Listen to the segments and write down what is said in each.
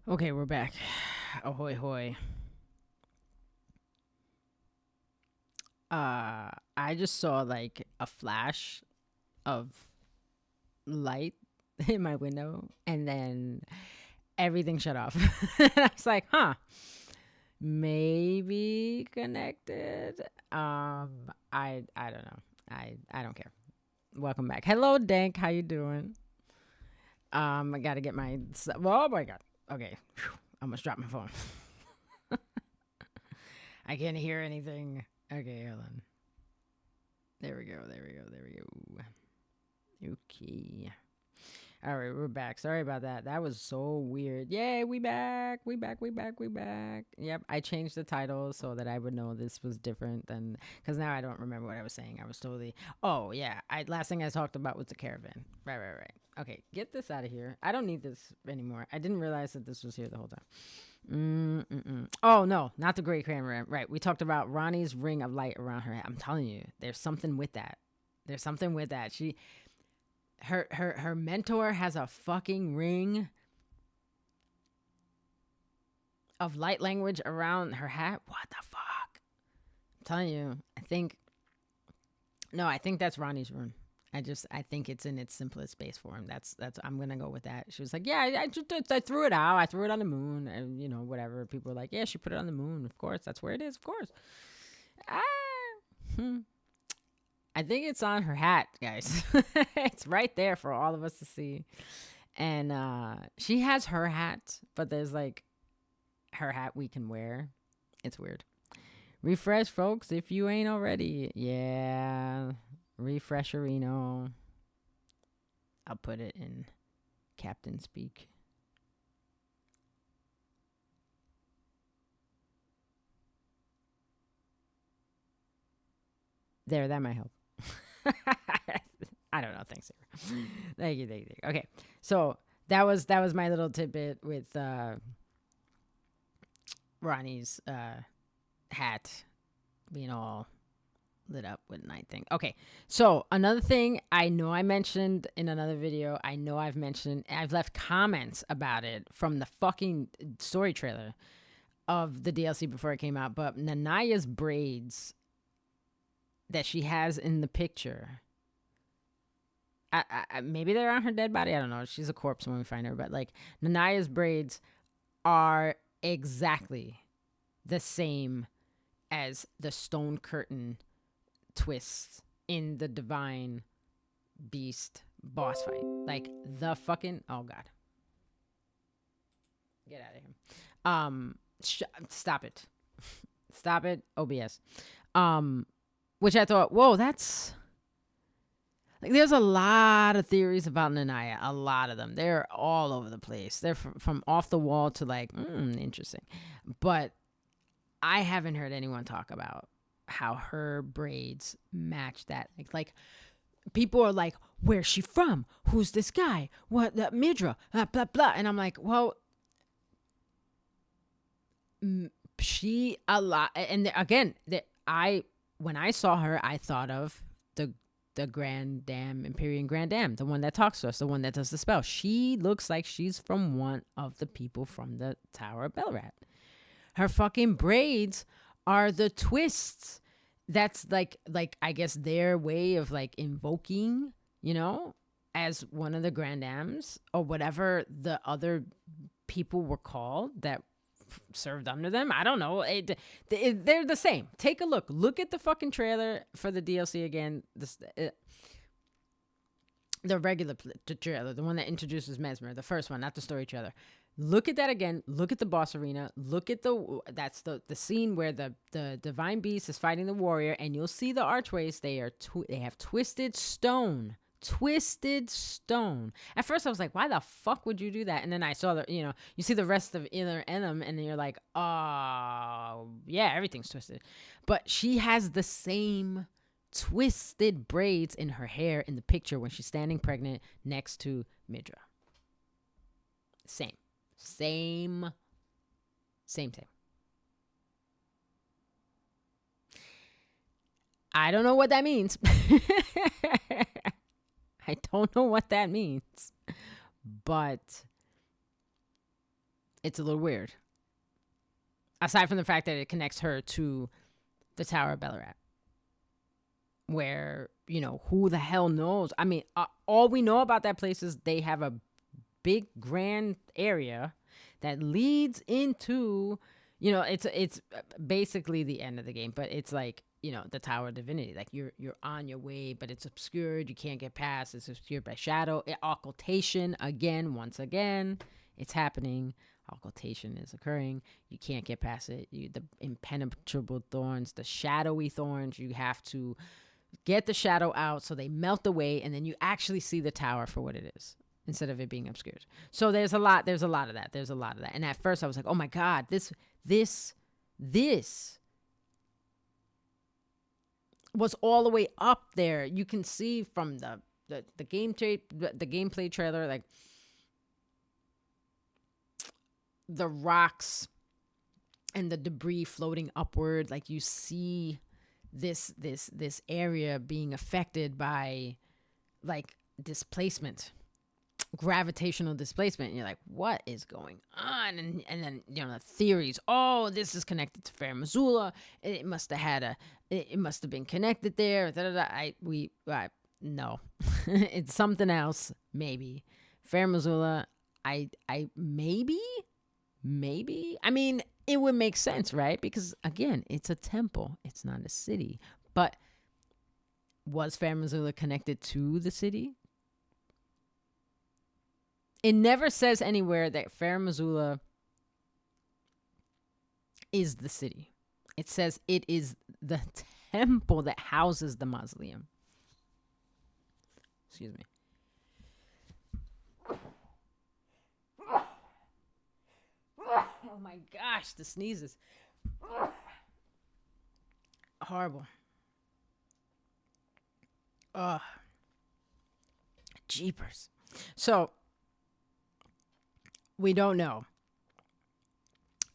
Okay, we're back. Ahoy, hoy. I just saw like a flash of light in my window, and then everything shut off. I was like, huh, maybe connected. I don't know. I don't care. Welcome back. Hello, Dank. How you doing? I gotta get my. Oh my god. Okay, whew, I almost dropped my phone. I can't hear anything. Okay, hold on. There we go. There we go. There we go. Okay. All right, we're back. Sorry about that. That was so weird. Yay, we back. We back. We back. We back. Yep, I changed the title so that I would know this was different than, because now I don't remember what I was saying. I was totally. Oh yeah, last thing I talked about was the caravan. Right. Okay, get this out of here. I don't need this anymore. I didn't realize that this was here the whole time. Oh no, not the great caravan. Right, we talked about Ronnie's ring of light around her head. I'm telling you, there's something with that. There's something with that. Her mentor has a fucking ring of light language around her hat. What the fuck? I'm telling you. I think that's Ronnie's rune. I think it's in its simplest base form. That's I'm gonna go with that. She was like, yeah, I threw it out. I threw it on the moon, and whatever. People were like, yeah, she put it on the moon. Of course, that's where it is. Of course. Ah, I think it's on her hat, guys. It's right there for all of us to see. And she has her hat, but there's like her hat we can wear. It's weird. Refresh, folks, if you ain't already. Yeah. Refresherino. I'll put it in Captain Speak. There, that might help. I don't know. Thanks, Sarah. Thank you. Okay, so that was my little tidbit with Ronnie's hat being all lit up with night thing. Okay, so another thing I know I mentioned in another video, I've left comments about it from the fucking story trailer of the DLC before it came out, but Nanaya's braids that she has in the picture, maybe they're on her dead body, I don't know, she's a corpse when we find her, but like Nanaya's braids are exactly the same as the stone curtain twists in the divine beast boss fight. Like the fucking, oh god, get out of here. Stop it. Stop it, OBS. Which I thought, whoa, that's like, there's a lot of theories about Nanaya, a lot of them. They're all over the place. They're from off the wall to like interesting, but I haven't heard anyone talk about how her braids match that. Like people are like, where's she from? Who's this guy? What, Midra? Blah, blah. And I'm like, well, she a lot. And again, when I saw her, I thought of the Grand Dame, Empyrean Grand Dame, the one that talks to us, the one that does the spell. She looks like she's from one of the people from the Tower of Belrat. Her fucking braids are the twists. That's like I guess their way of like invoking, as one of the Grand Dames or whatever the other people were called that served under them. I don't know. They're the same. Take a look. Look at the fucking trailer for the DLC again. The regular trailer, the one that introduces Mesmer, the first one, not the story trailer. Look at that again. Look at the boss arena. Look at that's the scene where the divine beast is fighting the warrior, and you'll see the archways. They have twisted stone. Twisted stone. At first I was like, why the fuck would you do that? And then I saw you see the rest of Inner Enum, and then you're like, oh yeah, everything's twisted. But she has the same twisted braids in her hair in the picture when she's standing pregnant next to Midra. Same. I don't know what that means. I don't know what that means. But it's a little weird. Aside from the fact that it connects her to the Tower of Ballarat. Where, who the hell knows? I mean, all we know about that place is they have a big grand area that leads into, it's basically the end of the game, but it's like, the Tower of Divinity. Like you're on your way, but it's obscured. You can't get past. It's obscured by shadow. Occultation once again, it's happening. Occultation is occurring. You can't get past it. The impenetrable thorns, the shadowy thorns, you have to get the shadow out so they melt away, and then you actually see the tower for what it is instead of it being obscured. So there's a lot of that. And at first I was like, oh my God, this was all the way up there. You can see from the gameplay trailer, like the rocks and the debris floating upward. Like you see this area being affected by like displacement, gravitational displacement, and you're like, what is going on? And then the theories, oh, this is connected to Fair Missoula, it must have been connected there. No. It's something else. Maybe Fair Missoula. I maybe I mean, it would make sense, right? Because again, it's a temple, it's not a city. But was Fair Missoula connected to the city? It never says anywhere that Fair Missoula is the city. It says it is the temple that houses the mausoleum. Excuse me. Oh my gosh, the sneezes. Horrible. Jeepers. So, we don't know.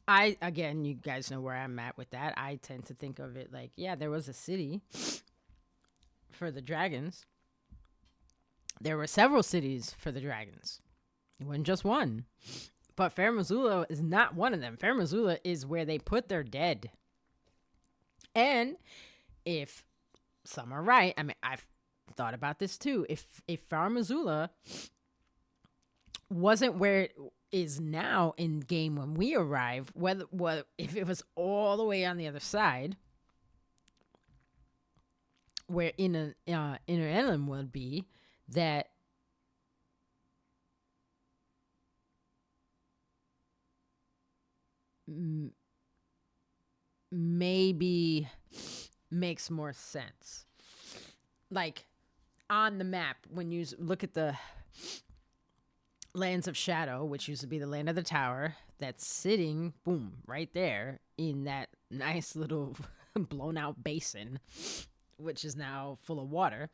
Again, you guys know where I'm at with that. I tend to think of it like, yeah, there was a city for the dragons. There were several cities for the dragons. It wasn't just one. But Fair Missoula is not one of them. Fair Missoula is where they put their dead. And if some are right, I mean, I've thought about this too. If Fair Missoula wasn't where it is now in game when we arrive, if it was all the way on the other side, where Inner Elden would be, that maybe makes more sense. Like on the map, when you look at the Lands of Shadow, which used to be the Land of the Tower, that's sitting, boom, right there in that nice little blown out basin, which is now full of water,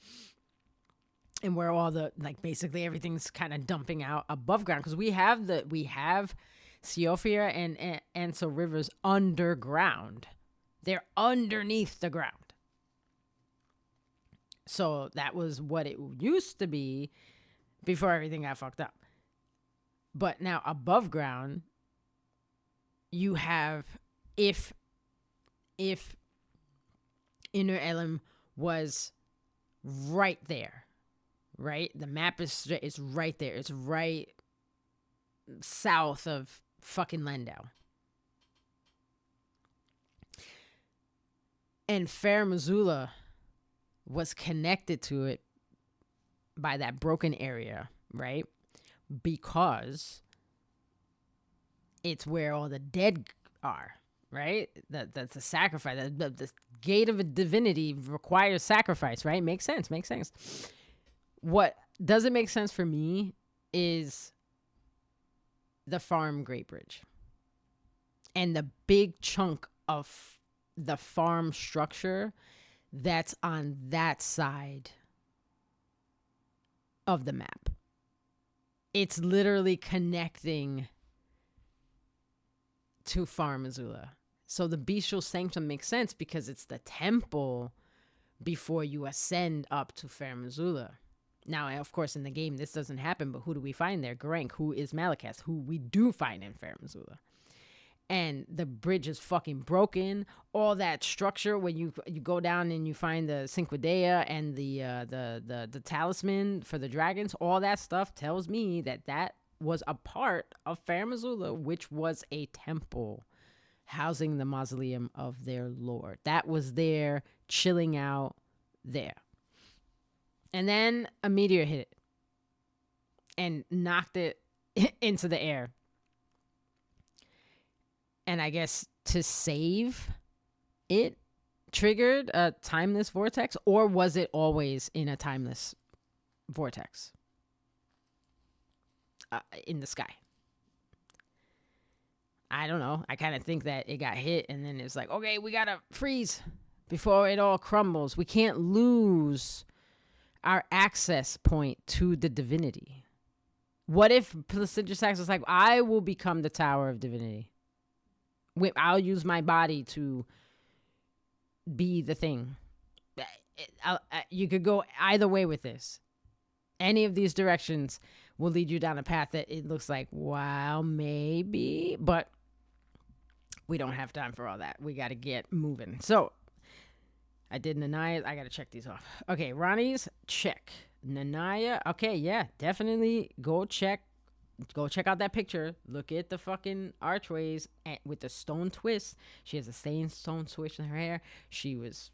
and where all the, like, basically everything's kind of dumping out above ground, because we have Siofia and Ansel rivers underground. They're underneath the ground. So that was what it used to be before everything got fucked up. But now above ground, you have, if Inner Elden was right there, right? The map is right there. It's right south of fucking Landau. And Fair Missoula was connected to it by that broken area, right? Because it's where all the dead are, right? That's a sacrifice. The gate of a divinity requires sacrifice, right? Makes sense. What doesn't make sense for me is the farm Great Bridge and the big chunk of the farm structure that's on that side of the map. It's literally connecting to Fair Missoula. So the Bestial Sanctum makes sense because it's the temple before you ascend up to Fair Missoula. Now, of course, in the game, this doesn't happen, but who do we find there? Garank, who is Malakast, who we do find in Fair Missoula. And the bridge is fucking broken. All that structure, when you go down and you find the Cinquedea and the talisman for the dragons, all that stuff tells me that was a part of Fair Missoula, which was a temple housing the mausoleum of their lord. That was there, chilling out there. And then a meteor hit it and knocked it into the air. And I guess to save it triggered a timeless vortex, or was it always in a timeless vortex in the sky? I don't know. I kind of think that it got hit and then it's like, okay, we got to freeze before it all crumbles. We can't lose our access point to the divinity. What if Placidia Sax was like, I will become the Tower of Divinity. I'll use my body to be the thing. You could go either way with this. Any of these directions will lead you down a path that it looks like, wow, maybe. But we don't have time for all that. We got to get moving. So I did Nanaya. I got to check these off. Okay, Ronnie's check. Nanaya. Okay, yeah, definitely go check out that picture. Look at the fucking archways with the stone twist. She has a stone twist in her hair. She was,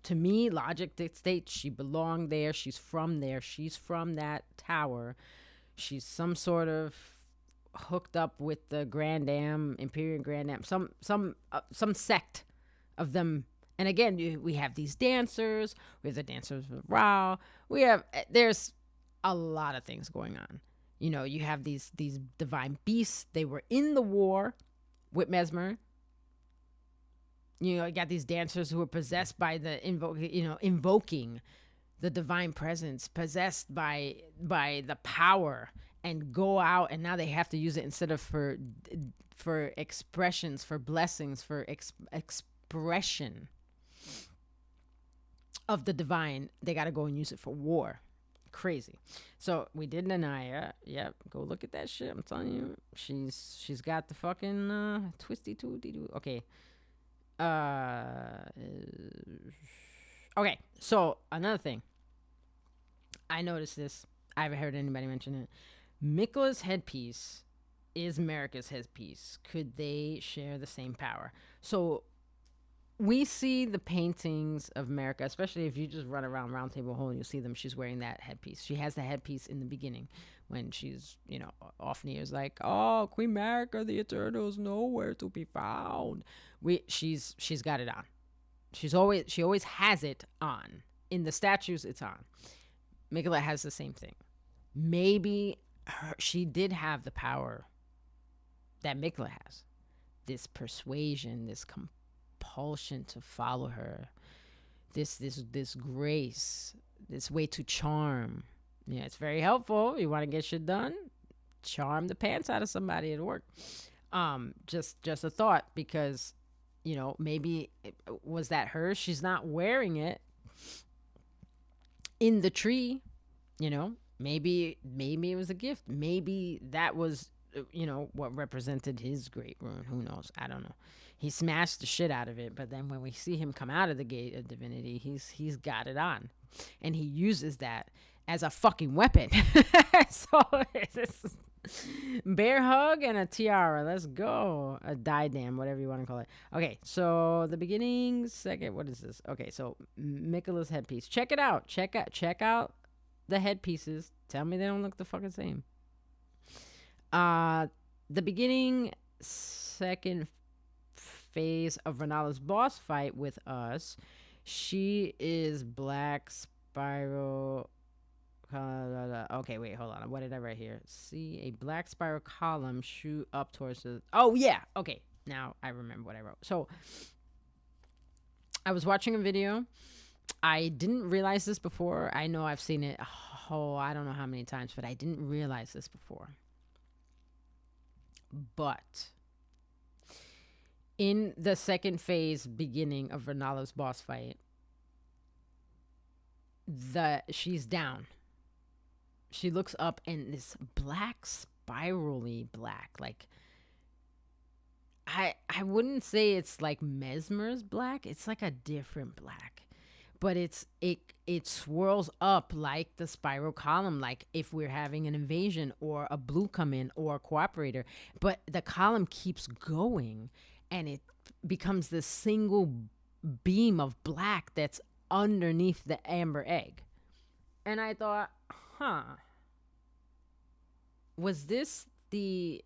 to me, logic dictates she belonged there. She's from there. She's from that tower. She's some sort of hooked up with the Grand Dam, Imperial Grand Dam, some sect of them. And again, we have these dancers. We have the dancers of Ra. There's a lot of things going on. You know, you have these divine beasts. They were in the war with Mesmer. You know, you got these dancers who are possessed by invoking the divine presence, possessed by the power, and go out, and now they have to use it instead of for expressions, for blessings, for expression of the divine. They got to go and use it for war. Crazy. So we did Nanaya. Yep, go look at that shit. I'm telling you, she's got the fucking twisty tooty. Okay. Okay. So another thing, I noticed this. I haven't heard anybody mention it. Mikla's headpiece is Marika's headpiece. Could they share the same power? So we see the paintings of Marika, especially if you just run around Round Table Hall and you see them. She's wearing that headpiece. She has the headpiece in the beginning when she's, Ofnir's like, oh, Queen Marika, the Eternal is nowhere to be found. She's got it on. She always has it on. In the statues, it's on. Mikla has the same thing. Maybe she did have the power that Mikla has. This persuasion, this compulsion to follow her, this grace, this way to charm. Yeah, it's very helpful. You want to get shit done, charm the pants out of somebody at work. Just a thought, because maybe was that her? She's not wearing it in the tree. Maybe it was a gift. Maybe that was what represented his great rune. Who knows? I don't know. He smashed the shit out of it, but then when we see him come out of the gate of divinity, he's got it on, and he uses that as a fucking weapon. So it's bear hug and a tiara. Let's go. A diadem, whatever you want to call it. Okay, so the beginning, second. What is this? Okay, so Mikula's headpiece. Check it out. Check out the headpieces. Tell me they don't look the fucking same. The beginning, second phase of Renala's boss fight with us, she is black spiral. Okay, wait, hold on. What did I write here? See a black spiral column shoot up towards the. Oh yeah, okay. Now I remember what I wrote. So I was watching a video. I didn't realize this before. I know I've seen it. I don't know how many times, but I didn't realize this before. But in the second phase beginning of Renala's boss fight, she's down. She looks up and this black, spirally black, like I wouldn't say it's like Mesmer's black. It's like a different black, but it swirls up like the spiral column, like if we're having an invasion or a blue come in or a cooperator. But the column keeps going, and it becomes this single beam of black that's underneath the amber egg. And I thought, huh, was this the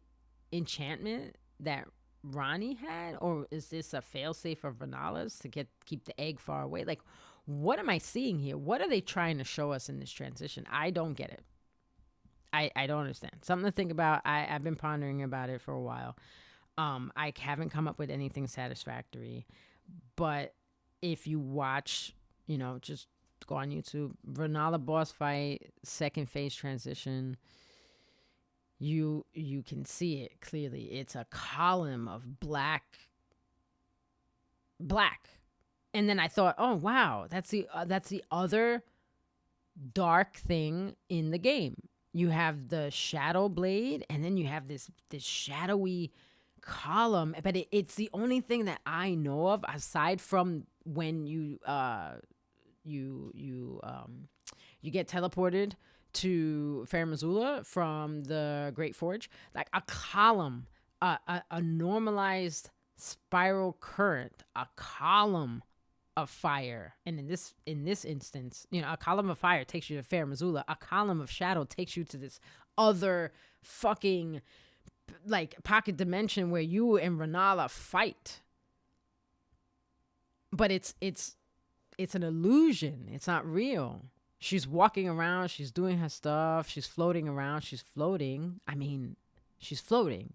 enchantment that Ronnie had, or is this a failsafe of Renala's to keep the egg far away? Like, what am I seeing here? What are they trying to show us in this transition? I don't get it. I don't understand. Something to think about. I've been pondering about it for a while. I haven't come up with anything satisfactory. But if you watch, just go on YouTube, Renala boss fight, second phase transition, you can see it clearly. It's a column of black. And then I thought, oh wow, that's the other dark thing in the game. You have the shadow blade, and then you have this shadowy column, but it's the only thing that I know of aside from when you get teleported to Fair Missoula from the Great Forge, like a column, a normalized spiral current, a column of fire. And in this instance, a column of fire takes you to Fair Missoula. A column of shadow takes you to this other fucking like pocket dimension where you and Renala fight. But it's an illusion. It's not real. She's walking around, she's doing her stuff, she's floating around, she's floating. I mean, she's floating.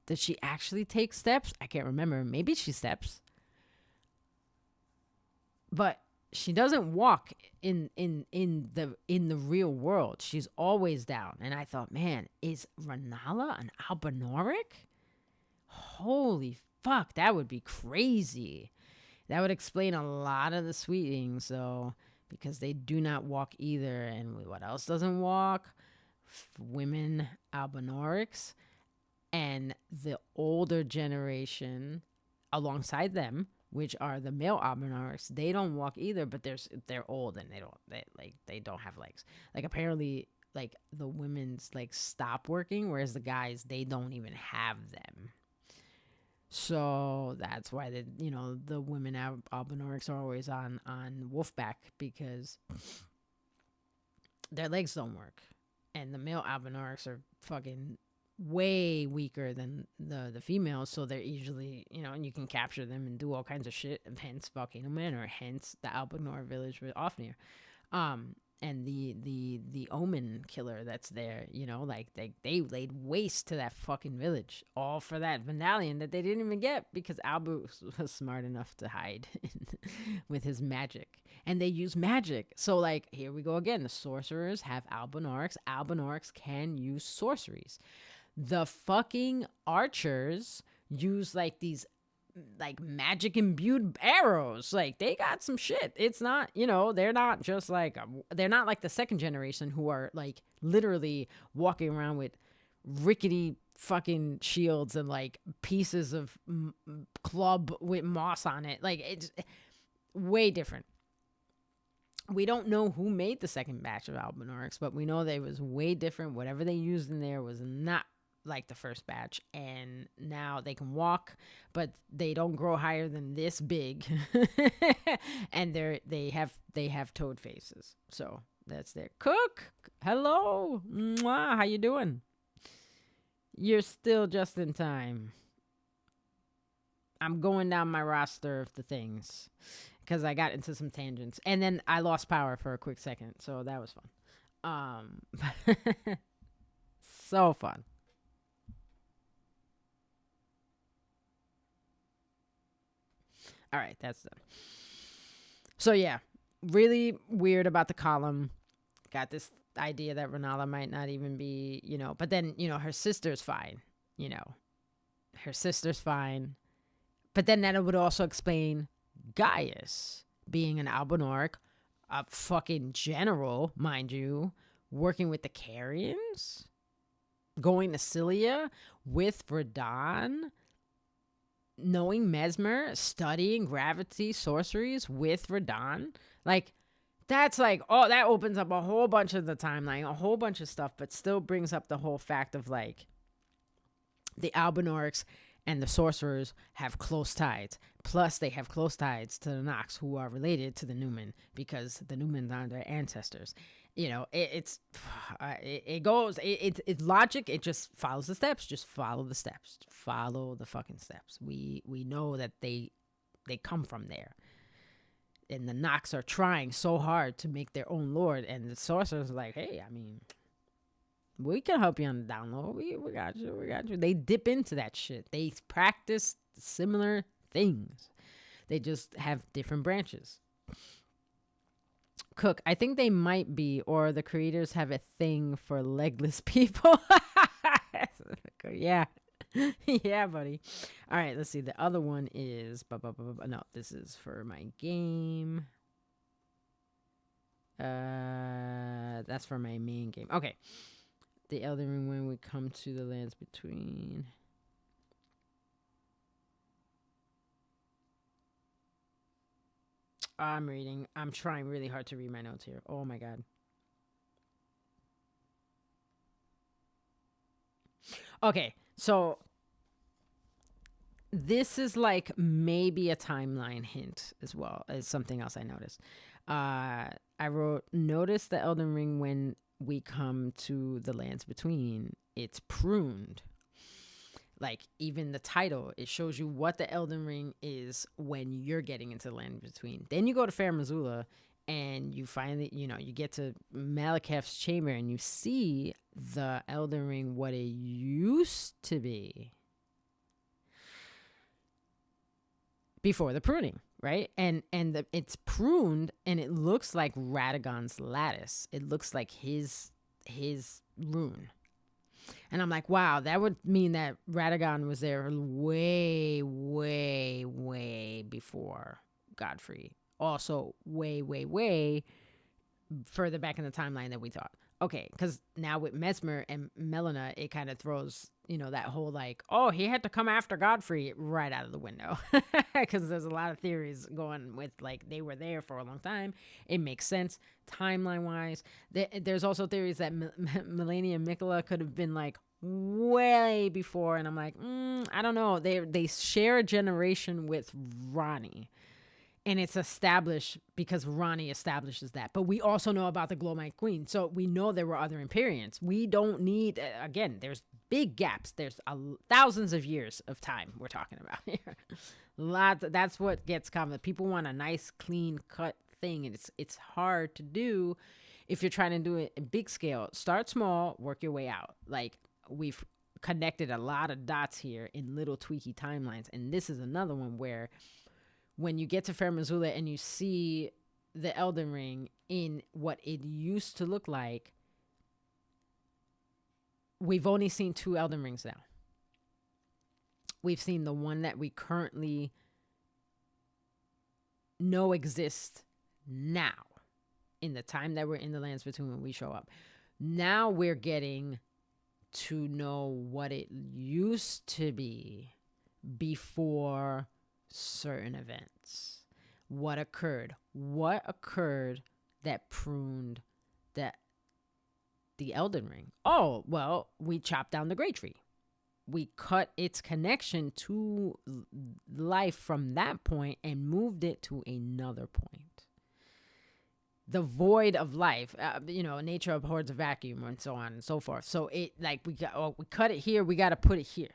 Did she actually take steps? I can't remember. Maybe she steps. But she doesn't walk in the real world. She's always down. And I thought, man, is Renala an Albinoric? Holy fuck, that would be crazy. That would explain a lot of the sweetings, though, because they do not walk either. And what else doesn't walk? Women Albinorics. And the older generation alongside them, which are the male Albinorics, they don't walk either, but they're old and they don't have legs. Like apparently like the women's like stop working, whereas the guys, they don't even have them. So that's why the women Albinorics are always on Wolfback, because their legs don't work. And the male Albinorics are fucking way weaker than the females, so they're usually, and you can capture them and do all kinds of shit, and hence Volcano Manor, hence the Albinor village with Ofnir. And the Omen killer that's there, like they laid waste to that fucking village, all for that Vandalion that they didn't even get because Albu was smart enough to hide with his magic. And they use magic. So like, here we go again. The sorcerers have Albinorics. Albinorics can use sorceries. The fucking archers use like these like magic imbued arrows. Like they got some shit. It's not, they're not just like they're not like the second generation who are like literally walking around with rickety fucking shields and like pieces of club with moss on it. Like it's way different. We don't know who made the second batch of Albinorics, but we know that it was way different. Whatever they used in there was not like the first batch, and now they can walk, but they don't grow higher than this big. And they have toad faces. So that's their Cook. Hello. Mwah, how you doing? You're still just in time. I'm going down my roster of the things because I got into some tangents, and then I lost power for a quick second, so that was fun. So fun. All right, that's done. So yeah, really weird about the column. Got this idea that Renala might not even be, but then, her sister's fine, her sister's fine. But then that would also explain Gaius being an Albinoric, a fucking general, mind you, working with the Carians, going to Cilia with Radon, knowing Mesmer, studying gravity sorceries with Radon. Like, that's like, oh, that opens up a whole bunch of the timeline, a whole bunch of stuff, but still brings up the whole fact of like the Albinorics and the sorcerers have close ties. Plus, they have close ties to the Nox, who are related to the Newman because the Newmans are their ancestors. You know, it's logic. It just follows the steps. Just follow the steps. Follow the fucking steps. We know that they come from there. And the Nox are trying so hard to make their own lord. And the sorcerers are like, hey, I mean, we can help you on the down low. We got you. We got you. They dip into that shit. They practice similar things. They just have different branches. Cook, I think they might be, or the creators have a thing for legless people. Yeah. Yeah, buddy. All right, let's see. The other one is... No, this is for my game. That's for my main game. Okay. The Elden Ring when we come to the lands between... I'm reading. I'm trying really hard to read my notes here. Oh, my God. Okay, so this is like maybe a timeline hint as well as something else I noticed. I wrote, notice the Elden Ring when we come to the lands between. It's pruned. Like, even the title, it shows you what the Elden Ring is when you're getting into the land between. Then you go to Fair Missoula, and you finally, you get to Malekith's chamber, and you see the Elden Ring, what it used to be before the pruning, right? And it's pruned, and it looks like Radagon's lattice. It looks like his rune. And I'm like, wow, that would mean that Radagon was there way, way, way before Godfrey. Also, way, way, way further back in the timeline than we thought. Okay, because now with Mesmer and Melina, it kind of throws, that whole like, oh, he had to come after Godfrey right out of the window. Because there's a lot of theories going with like they were there for a long time. It makes sense timeline-wise. There's also theories that Melania and Mikola could have been like way before. And I'm like, I don't know. They share a generation with Ronnie. And it's established because Ronnie establishes that. But we also know about the Glowmite Queen. So we know there were other Empyreans. We don't need, again, there's big gaps. There's thousands of years of time we're talking about here. That's what gets common. People want a nice, clean cut thing. And it's hard to do if you're trying to do it in big scale. Start small, work your way out. Like, we've connected a lot of dots here in little tweaky timelines. And this is another one where... when you get to Fair Missoula and you see the Elden Ring in what it used to look like, we've only seen 2 Elden Rings now. We've seen the one that we currently know exists now, in the time that we're in the lands between when we show up. Now we're getting to know what it used to be before... certain events. What occurred that pruned the Elden Ring? Oh, well, we chopped down the Great Tree. We cut its connection to life from that point and moved it to another point. The void of life, nature abhors a vacuum, and so on and so forth. So it we cut it here, we got to put it here.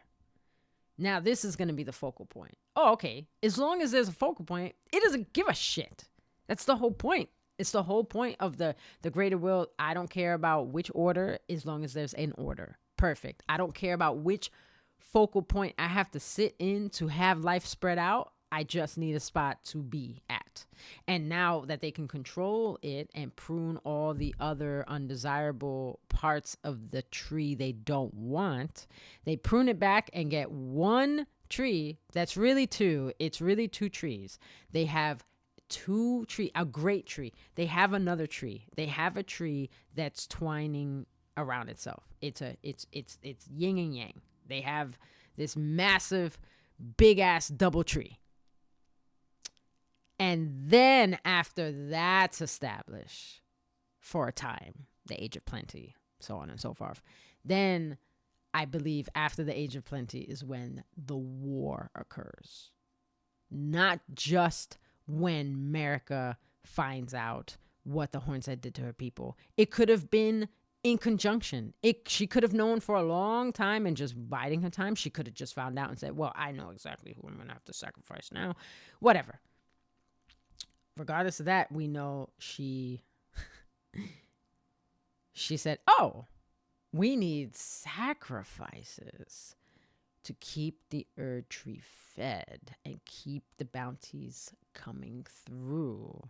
Now, this is going to be the focal point. Oh, okay. As long as there's a focal point, it doesn't give a shit. That's the whole point. It's the whole point of the greater will. I don't care about which order as long as there's an order. Perfect. I don't care about which focal point I have to sit in to have life spread out. I just need a spot to be at. And now that they can control it and prune all the other undesirable parts of the tree they don't want, they prune it back and get one tree that's really 2. It's really 2 trees. They have a great tree. They have another tree. They have a tree that's twining around itself. It's yin and yang. They have this massive, big ass double tree. And then after that's established for a time, the age of plenty, so on and so forth, then I believe after the age of plenty is when the war occurs. Not just when America finds out what the Hornshead did to her people. It could have been in conjunction. She could have known for a long time and just biding her time. She could have just found out and said, well, I know exactly who I'm going to have to sacrifice now. Whatever. Regardless of that, we know she said, oh, we need sacrifices to keep the Erd tree fed and keep the bounties coming through.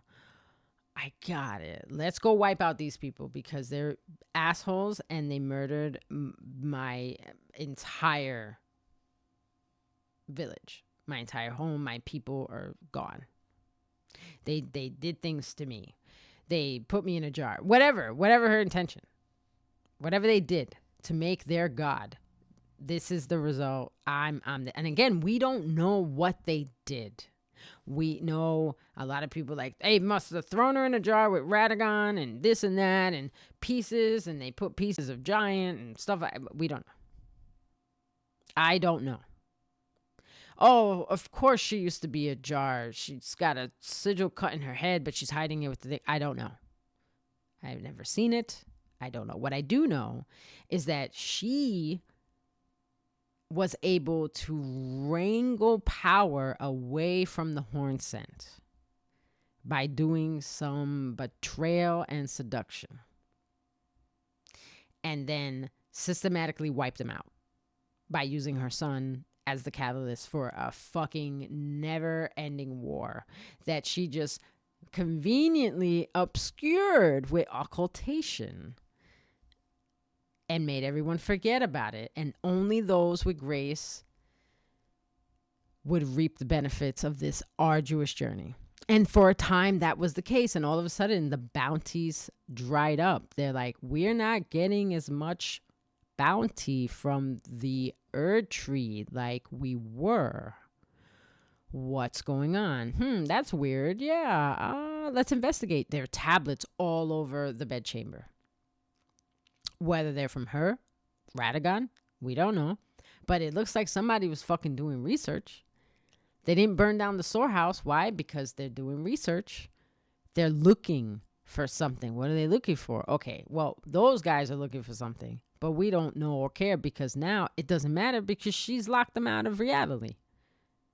I got it. Let's go wipe out these people because they're assholes and they murdered my entire village. My entire home, my people are gone. They did things to me. They put me in a jar. Whatever her intention. Whatever they did to make their god. This is the result. And again, we don't know what they did. We know a lot of people like, they must have thrown her in a jar with Radagon and this and that and pieces, and they put pieces of giant and stuff. We don't know. I don't know. Oh, of course she used to be a jar. She's got a sigil cut in her head, but she's hiding it with the thing. I don't know. I've never seen it. I don't know. What I do know is that she was able to wrangle power away from the Hornsent by doing some betrayal and seduction. And then systematically wiped them out by using her son as the catalyst for a fucking never-ending war that she just conveniently obscured with occultation and made everyone forget about it. And only those with grace would reap the benefits of this arduous journey. And for a time, that was the case. And all of a sudden, the bounties dried up. They're like, we're not getting as much bounty from the Erd tree like we were. What's going on? That's weird. Yeah, let's investigate. There are tablets all over the bedchamber. Whether they're from her, Radagon, we don't know. But it looks like somebody was fucking doing research. They didn't burn down the storehouse. Why? Because they're doing research. They're looking for something. What are they looking for? Okay, well, those guys are looking for something. But we don't know or care because now it doesn't matter because she's locked them out of reality.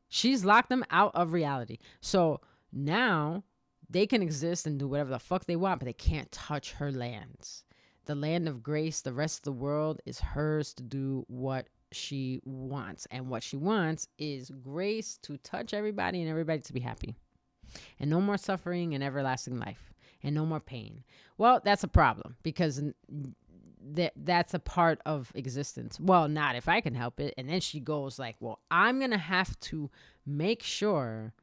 She's locked them out of reality. So now they can exist and do whatever the fuck they want, but they can't touch her lands. The land of grace, the rest of the world is hers to do what she wants. And what she wants is grace to touch everybody and everybody to be happy. And no more suffering and everlasting life. And no more pain. Well, that's a problem because that's a part of existence. Well, not if I can help it. And then she goes like, well, I'm going to have to make sure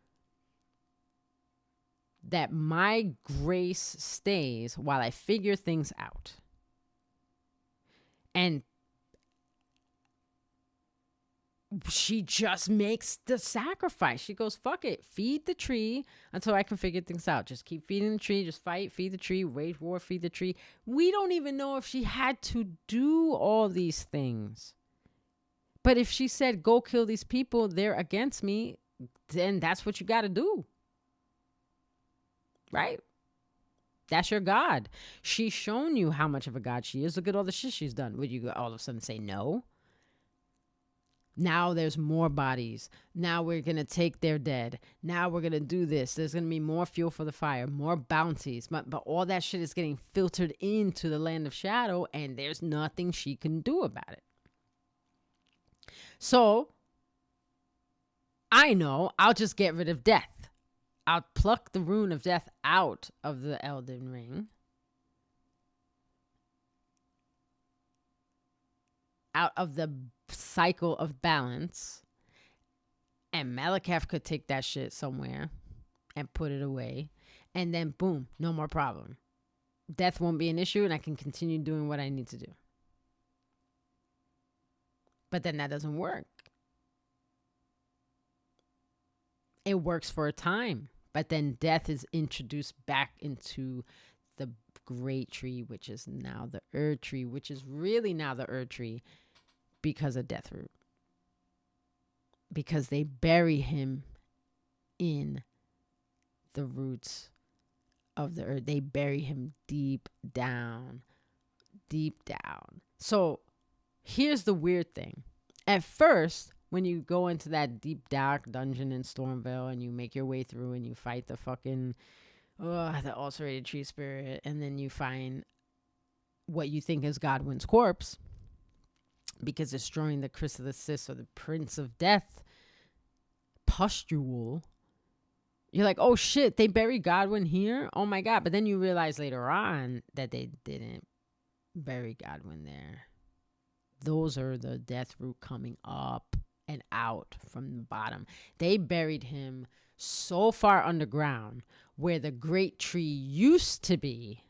that my grace stays while I figure things out. And she just makes the sacrifice. She goes, fuck it. Feed the tree until I can figure things out. Just keep feeding the tree. Just fight. Feed the tree. Wage war. Feed the tree. We don't even know if she had to do all these things. But if she said, go kill these people, they're against me, then that's what you got to do. Right? That's your God. She's shown you how much of a God she is. Look at all the shit she's done. Would you all of a sudden say no? Now there's more bodies. Now we're going to take their dead. Now we're going to do this. There's going to be more fuel for the fire, more bounties. But all that shit is getting filtered into the land of shadow, and there's nothing she can do about it. So I know I'll just get rid of death. I'll pluck the rune of death out of the Elden ring. Out of the cycle of balance. And Malekith could take that shit somewhere and put it away. And then boom, no more problem. Death won't be an issue and I can continue doing what I need to do. But then that doesn't work. It works for a time, but then death is introduced back into the great tree, which is now the Erd tree, which is really now the Erd tree because of death root. Because they bury him in the roots of the earth. They bury him deep down. So here's the weird thing. At first, when you go into that deep dark dungeon in Stormvale and you make your way through and you fight the fucking the ulcerated tree spirit, and then you find what you think is Godwin's corpse because it's destroying the chrysalis or the prince of death pustule. You're like, oh shit, they buried Godwin here? Oh my God. But then you realize later on that they didn't bury Godwin there. Those are the death root coming up and out from the bottom. They buried him so far underground where the great tree used to be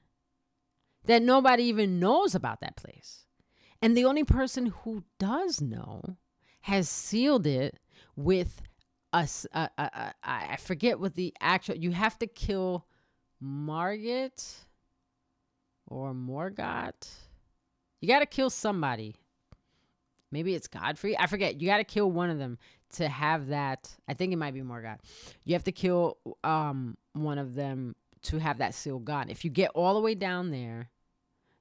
that nobody even knows about that place. And the only person who does know has sealed it with I forget what the actual, you have to kill Margit or Morgott. You got to kill somebody. Maybe it's Godfrey. I forget. You got to kill one of them to have that. I think it might be Morgott. You have to kill one of them to have that seal gone. If you get all the way down there,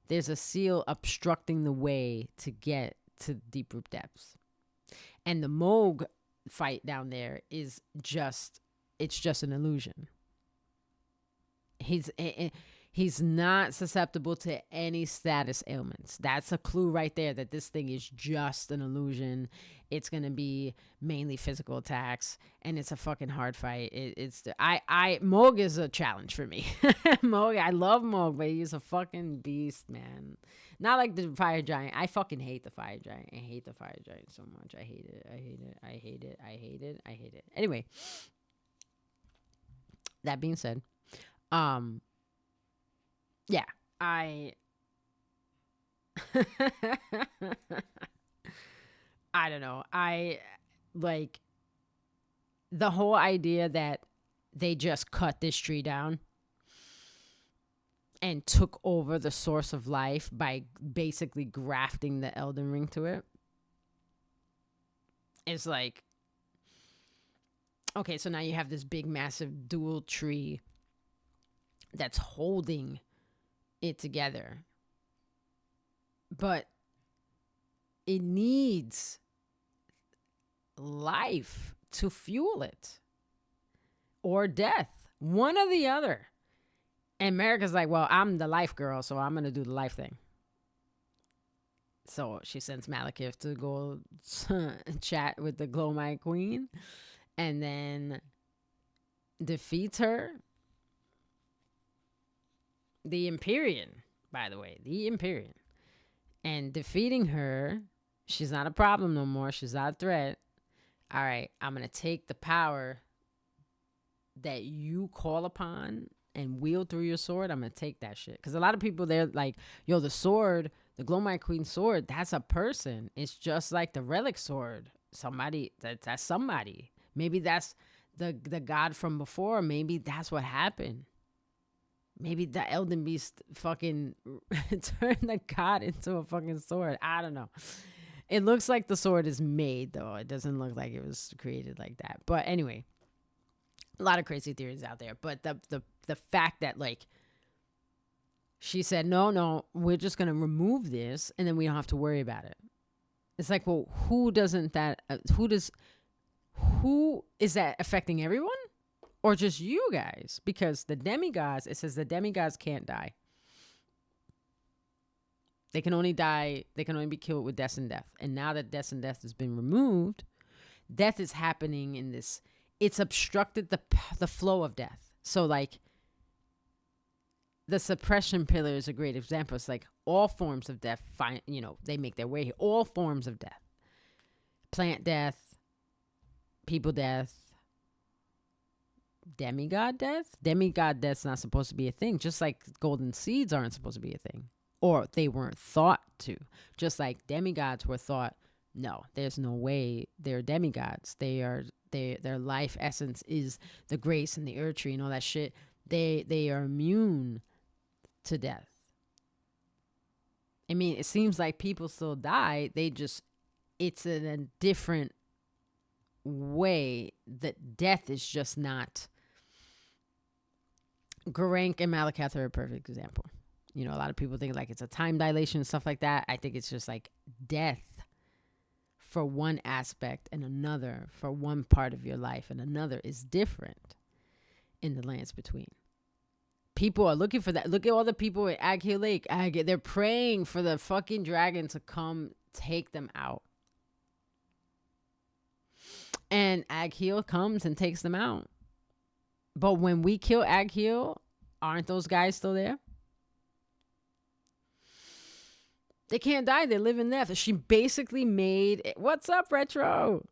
there's a seal obstructing the way to get to deep root depths. And the Moog fight down there is just, it's just an illusion. He's not susceptible to any status ailments. That's a clue right there that this thing is just an illusion. It's gonna be mainly physical attacks, and it's a fucking hard fight. Moog is a challenge for me. Moog, I love Moog, but he's a fucking beast, man. Not like the fire giant. I fucking hate the fire giant. I hate the fire giant so much. I hate it. Anyway, that being said, yeah, I don't know. I like the whole idea that they just cut this tree down and took over the source of life by basically grafting the Elden Ring to it. It's like, okay, so now you have this big, massive dual tree that's holding it together. But it needs life to fuel it. Or death. One or the other. And America's like, well, I'm the life girl, so I'm going to do the life thing. So she sends Malekith to go chat with the Glowmite Queen. And then defeats her. The Empyrean, by the way. The Empyrean. And defeating her, she's not a problem no more. She's not a threat. All right, I'm going to take the power that you call upon and wield through your sword. I'm going to take that shit. Because a lot of people, they're like, yo, the sword, the Glowmite Queen sword, that's a person. It's just like the relic sword. Somebody, that's somebody. Maybe that's the god from before. Maybe that's what happened. Maybe the Elden Beast fucking turned the god into a fucking sword. I don't know. It looks like the sword is made, though. It doesn't look like it was created like that. But anyway, a lot of crazy theories out there. But the fact that, like, she said, no, we're just going to remove this, and then we don't have to worry about it. It's like, well, who is that affecting everyone? Or just you guys? Because the demigods, it says the demigods can't die. They can only die, they can only be killed with death and death. And now that death and death has been removed, death is happening in this, it's obstructed the flow of death. So like, the suppression pillar is a great example. It's like all forms of death, they make their way here. All forms of death. Plant death, people death, demigod death. Demigod death's not supposed to be a thing, just like golden seeds aren't supposed to be a thing, or they weren't thought to. Just like demigods were thought, no, there's no way they're demigods. Their life essence is the grace and the earth tree and all that shit. They are immune to death. I mean, it seems like people still die. It's in a different way. That death is just not. Garank and Malakath are a perfect example. A lot of people think like it's a time dilation and stuff like that. I think it's just like death for one aspect and another for one part of your life and another is different in the lands between. People are looking for that. Look at all the people at Aghil Lake. They're praying for the fucking dragon to come take them out. And Aghil comes and takes them out. But when we kill Aghil, aren't those guys still there? They can't die. They live in death. She basically made... What's up, Retro?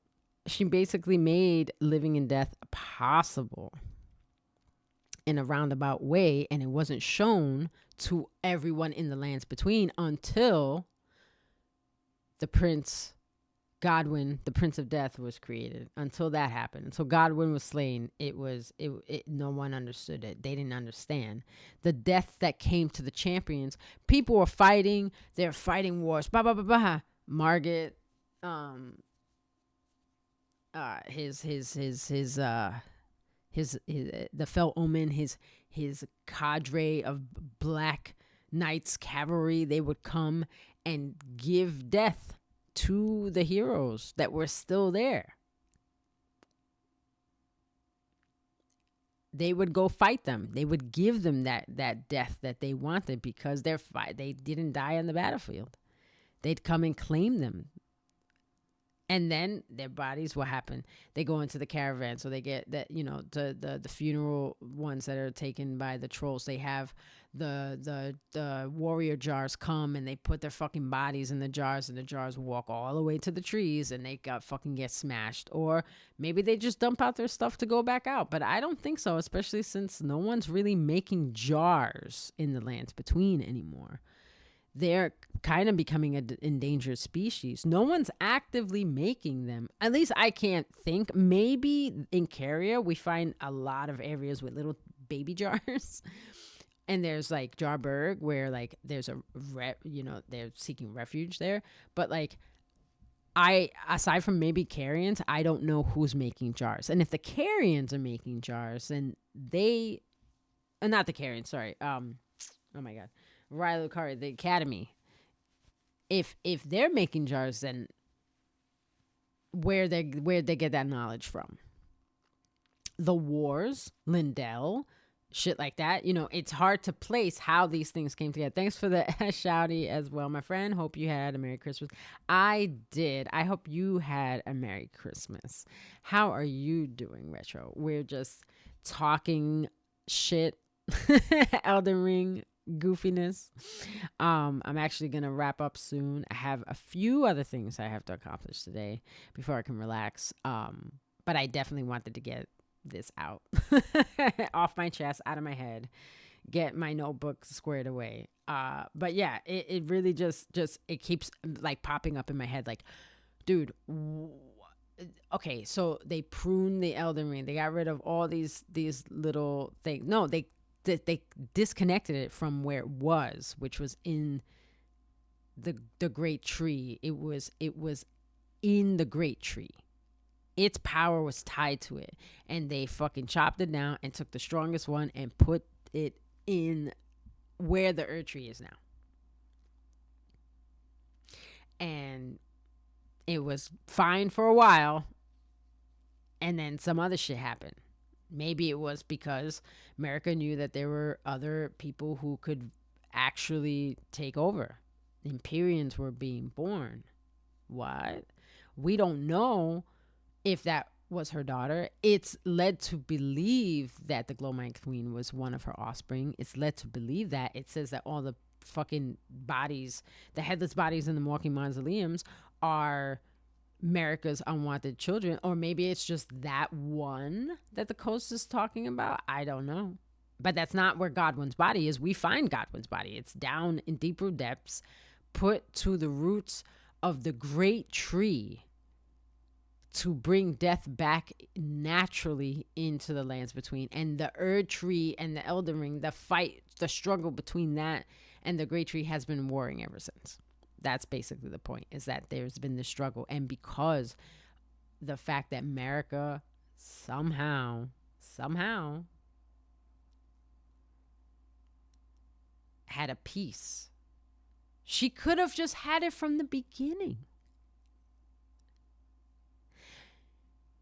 She basically made living in death possible in a roundabout way, and it wasn't shown to everyone in the lands between until the Prince Godwyn, the Prince of Death, was created. Until that happened, until Godwyn was slain, no one understood it. They didn't understand the death that came to the champions. People were fighting. They're fighting wars. Bah, bah, bah, bah. Margit, his the Fell Omen, his cadre of black knights cavalry, they would come and give death to the heroes that were still there. They would go fight them. They would give them that death that they wanted because they didn't die on the battlefield. They'd come and claim them. And then their bodies, what happened? They go into the caravan. So they get that, the funeral ones that are taken by the trolls. They have the warrior jars come and they put their fucking bodies in the jars, and the jars walk all the way to the trees and they get smashed. Or maybe they just dump out their stuff to go back out. But I don't think so, especially since no one's really making jars in the lands between anymore. They're kind of becoming an endangered species. No one's actively making them. At least I can't think. Maybe in Caria, we find a lot of areas with little baby jars. And there's like Jarberg where like there's they're seeking refuge there. But like aside from maybe Carians, I don't know who's making jars. And if the Carians are making jars, then not the Carians, sorry. Oh my God. Riley Lucari, the Academy. If they're making jars, then where they get that knowledge from? The wars, Lindell, shit like that. It's hard to place how these things came together. Thanks for the shouty as well, my friend. Hope you had a Merry Christmas. I did. I hope you had a Merry Christmas. How are you doing, Retro? We're just talking shit. Elden Ring goofiness. I'm actually gonna wrap up soon. I have a few other things I have to accomplish today before I can relax. But I definitely wanted to get this out off my chest, out of my head, get my notebook squared away. But yeah, it really just it keeps like popping up in my head, like, dude, okay, so they pruned the Elden Ring. They got rid of all these little things. No, they disconnected it from where it was, which was in the great tree. It was in the great tree. Its power was tied to it, and they fucking chopped it down and took the strongest one and put it in where the Earth Tree is now. And it was fine for a while, and then some other shit happened. Maybe it was because America knew that there were other people who could actually take over. The Empyreans were being born. What? We don't know if that was her daughter. It's led to believe that the Glowmine Queen was one of her offspring. It's led to believe that. It says that all the fucking bodies, the headless bodies in the walking mausoleums, are America's unwanted children, or maybe it's just that one that the coast is talking about. I don't know. But that's not where Godwin's body is. We find Godwin's body. It's down in deeper depths, put to the roots of the great tree to bring death back naturally into the lands between. And the Erd tree and the Elden Ring, the fight, the struggle between that and the great tree has been warring ever since. That's basically the point, is that there's been this struggle. And because the fact that America somehow had a peace, she could have just had it from the beginning.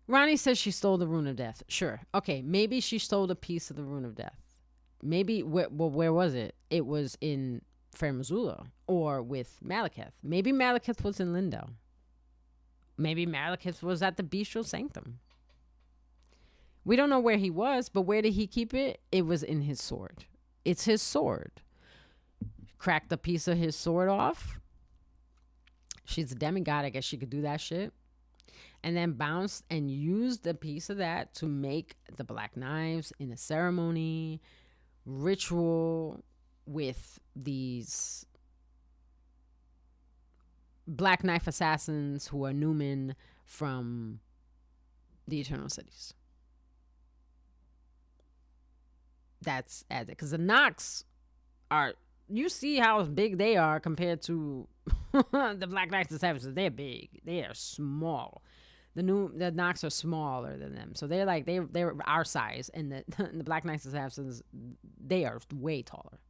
Ronnie says she stole the Rune of Death. Sure. Okay, maybe she stole a piece of the Rune of Death. Maybe, where was it? It was in Fair Missoula or with Malekith. Maybe Malekith was in Lindell. Maybe Malekith was at the Bestial Sanctum. We don't know where he was, but where did he keep it? It was in his sword. It's his sword. Cracked a piece of his sword off. She's a demigod. I guess she could do that shit. And then bounced and used a piece of that to make the black knives in a ceremony, ritual with these black knife assassins who are Newman from the Eternal Cities. That's as it, because the Nox are, you see how big they are compared to the Black Knights and Savages. They're big. They are small. The Nox are smaller than them, so they're our size, and the Black Knights and Savages, they are way taller.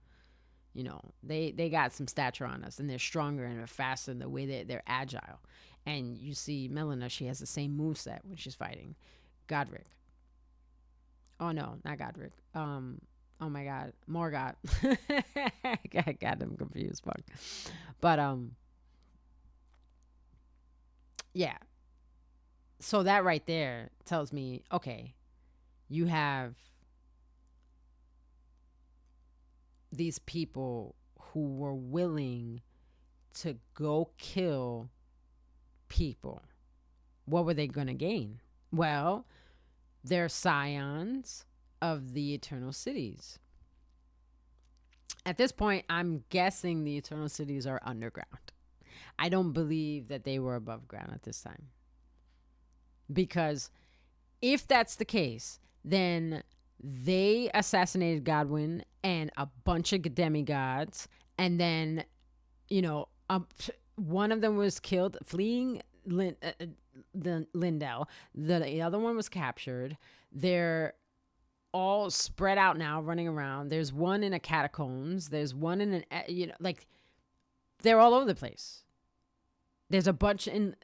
You know, they got some stature on us, and they're stronger and they're faster in the way they're agile. And you see Melina, she has the same moveset when she's fighting Godric. Oh no, not Godric. Oh my God, Morgoth. I got them confused, fuck. But yeah. So that right there tells me, okay, you have these people who were willing to go kill people. What were they going to gain? Well, they're scions of the Eternal Cities. At this point, I'm guessing the Eternal Cities are underground. I don't believe that they were above ground at this time. Because if that's the case, then they assassinated Godwin and a bunch of demigods, and then, you know, one of them was killed fleeing the Lindell. The other one was captured. They're all spread out now, running around. There's one in a catacombs. There's one in an, you know, like, they're all over the place. There's a bunch in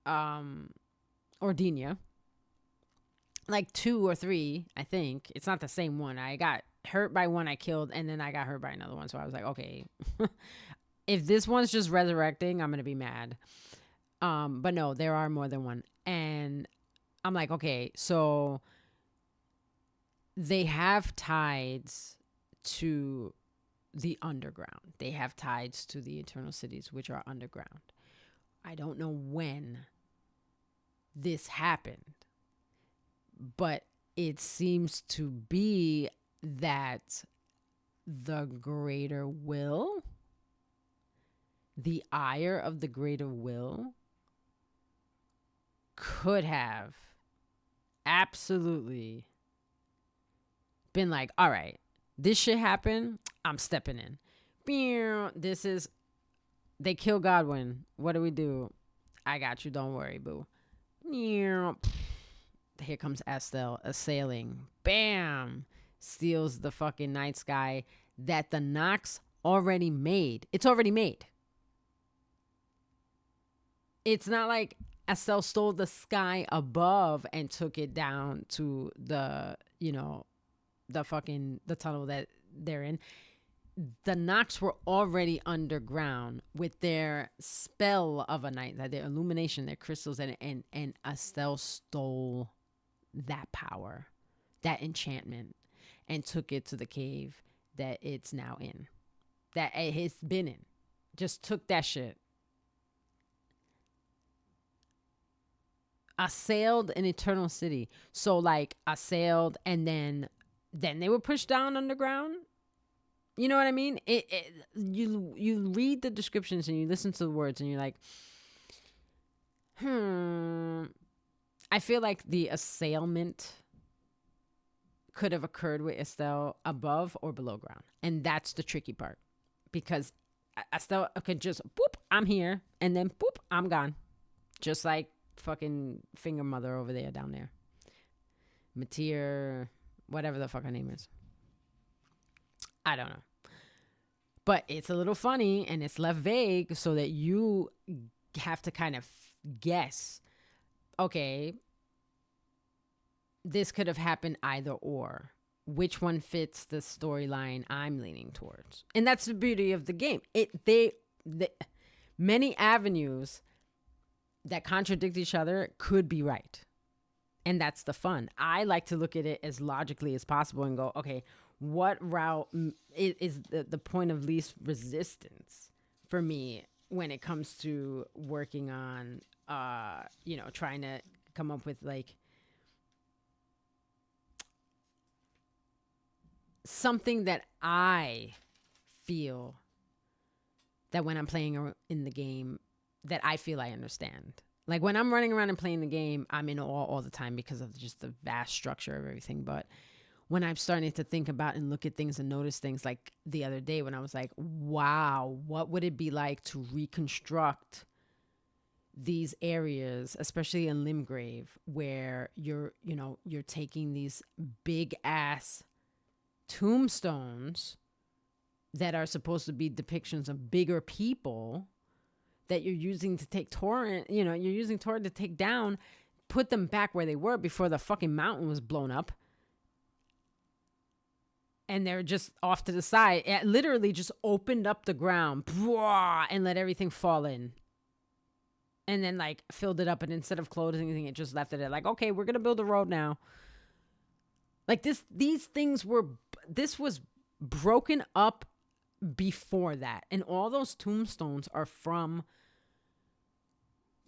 Ordinia, like 2 or 3, I think. It's not the same one. I got hurt by one I killed, and then I got hurt by another one. So I was like, okay, if this one's just resurrecting, I'm gonna be mad. But no, there are more than one. And I'm like, okay, so they have ties to the underground. They have ties to the Eternal Cities, which are underground. I don't know when this happened, but it seems to be that the greater will, the ire of the greater will, could have absolutely been like, all right, this shit happened, I'm stepping in. This is, they kill Godwin. What do we do? I got you. Don't worry, boo. Here comes Estelle assailing. Bam! Steals the fucking night sky that the Nox already made. It's already made. It's not like Estelle stole the sky above and took it down to the, you know, the tunnel that they're in. The Nox were already underground with their spell of a night, their illumination, their crystals, and Estelle stole that power, that enchantment, and took it to the cave that it's now in, that it's been in. Just took that shit. assailed an eternal city. So like assailed, and then they were pushed down underground. You know what I mean? You read the descriptions and you listen to the words and you're like, I feel like the assailment could have occurred with Estelle above or below ground. And that's the tricky part. Because Estelle could just, boop, I'm here. And then, boop, I'm gone. Just like fucking Finger Mother over there, down there. Matir, whatever the fuck her name is. I don't know. But it's a little funny and it's left vague so that you have to kind of guess, okay, this could have happened either or. Which one fits the storyline I'm leaning towards? And that's the beauty of the game. Many avenues that contradict each other could be right. And that's the fun. I like to look at it as logically as possible and go, okay, what route is the point of least resistance for me when it comes to working on, trying to come up with like something that I feel that when I'm playing in the game that I feel I understand. Like when I'm running around and playing the game, I'm in awe all the time because of just the vast structure of everything. But when I'm starting to think about and look at things and notice things, like the other day when I was like, wow, what would it be like to reconstruct these areas, especially in Limgrave, where you're taking these big ass tombstones that are supposed to be depictions of bigger people that you're using to take Torrent, you're using Torrent to take down, put them back where they were before the fucking mountain was blown up. And they're just off to the side. It literally just opened up the ground and let everything fall in. And then like filled it up, and instead of closing anything, it just left it at like, okay, we're going to build a road now. Like this was broken up before that. And all those tombstones are from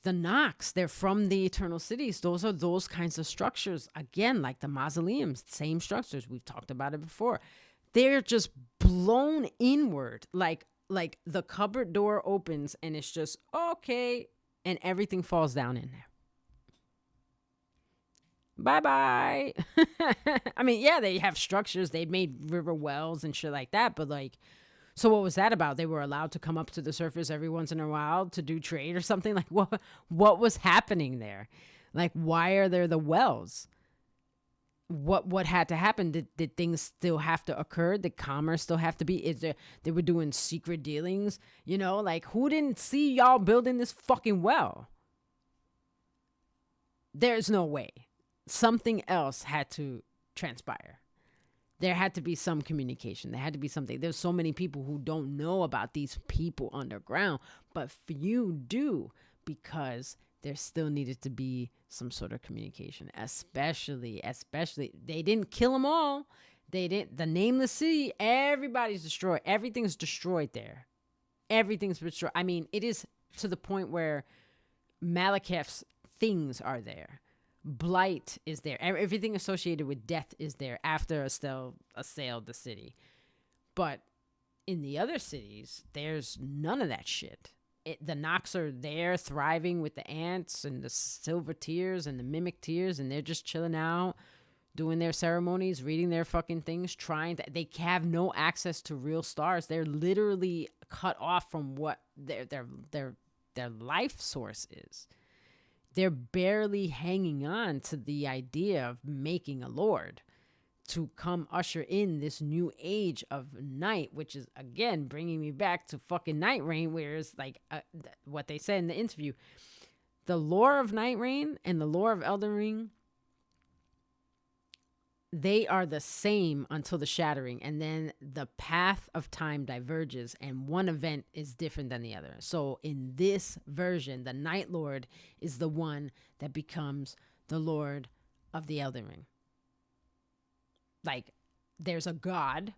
the Nox. They're from the Eternal Cities. Those are those kinds of structures. Again, like the mausoleums, same structures. We've talked about it before. They're just blown inward. Like the cupboard door opens and it's just, okay, and everything falls down in there. Bye-bye. I mean, yeah, they have structures. They made river wells and shit like that, but like, so what was that about? They were allowed to come up to the surface every once in a while to do trade or something? Like, what was happening there? Like, why are there the wells? What had to happen? Did things still have to occur? Did commerce still have to be? They were doing secret dealings? Like, who didn't see y'all building this fucking well? There's no way. Something else had to transpire. There had to be some communication. There had to be something. There's so many people who don't know about these people underground, but few do, because there still needed to be some sort of communication, especially, they didn't kill them all. The Nameless City, everybody's destroyed. Everything's destroyed there. Everything's destroyed. I mean, it is to the point where Malekith's things are there. Blight is there. Everything associated with death is there after Estelle assailed the city. But in the other cities, there's none of that shit. The Nox are there thriving with the ants and the silver tears and the mimic tears, and they're just chilling out, doing their ceremonies, reading their fucking things, they have no access to real stars. They're literally cut off from what their life source is. They're barely hanging on to the idea of making a lord to come usher in this new age of night, which is, again, bringing me back to fucking Night Reign, where it's like what they said in the interview. The lore of Night Reign and the lore of Elden Ring, they are the same until the shattering, and then the path of time diverges and one event is different than the other. So in this version, the Night Lord is the one that becomes the Lord of the Elden Ring. Like, there's a god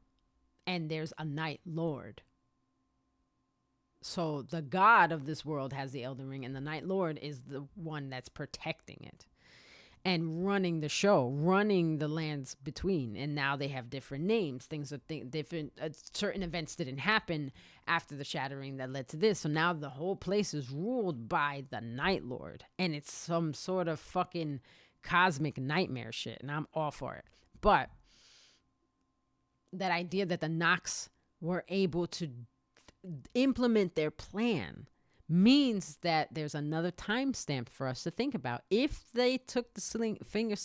and there's a Night Lord. So the god of this world has the Elden Ring, and the Night Lord is the one that's protecting it and running the show, running the lands between. And now they have different names. Things are different. Certain events didn't happen after the shattering that led to this. So now the whole place is ruled by the Night Lord, and it's some sort of fucking cosmic nightmare shit. And I'm all for it. But that idea that the Nox were able to implement their plan means that there's another timestamp for us to think about. If they took the finger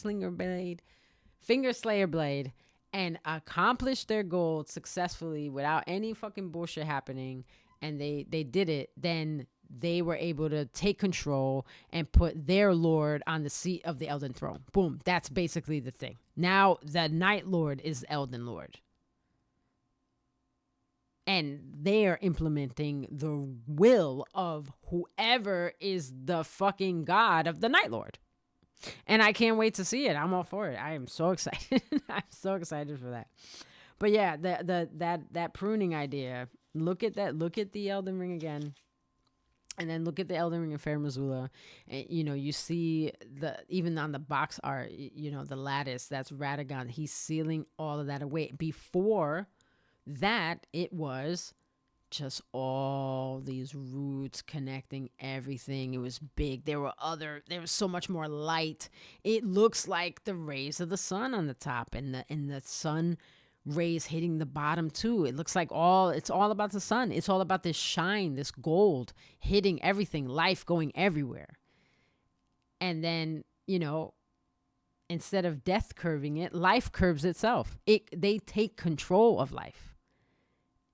slayer blade and accomplished their goal successfully without any fucking bullshit happening, and they did it, then they were able to take control and put their lord on the seat of the Elden throne. Boom. That's basically the thing. Now the Night Lord is Elden Lord. And they're implementing the will of whoever is the fucking god of the Night Lord. And I can't wait to see it. I'm all for it. I am so excited. I'm so excited for that. But yeah, that pruning idea. Look at that. Look at the Elden Ring again. And then look at the Elden Ring in Fair Missoula. And, you see even on the box art, the lattice, that's Radagon. He's sealing all of that away. Before that, it was just all these roots connecting everything. It was big. There was so much more light. It looks like the rays of the sun on the top, and the sun rays hitting the bottom too. It looks like it's all about the sun. It's all about this shine, this gold hitting everything, life going everywhere. And then, instead of death curving it, life curves itself. They take control of life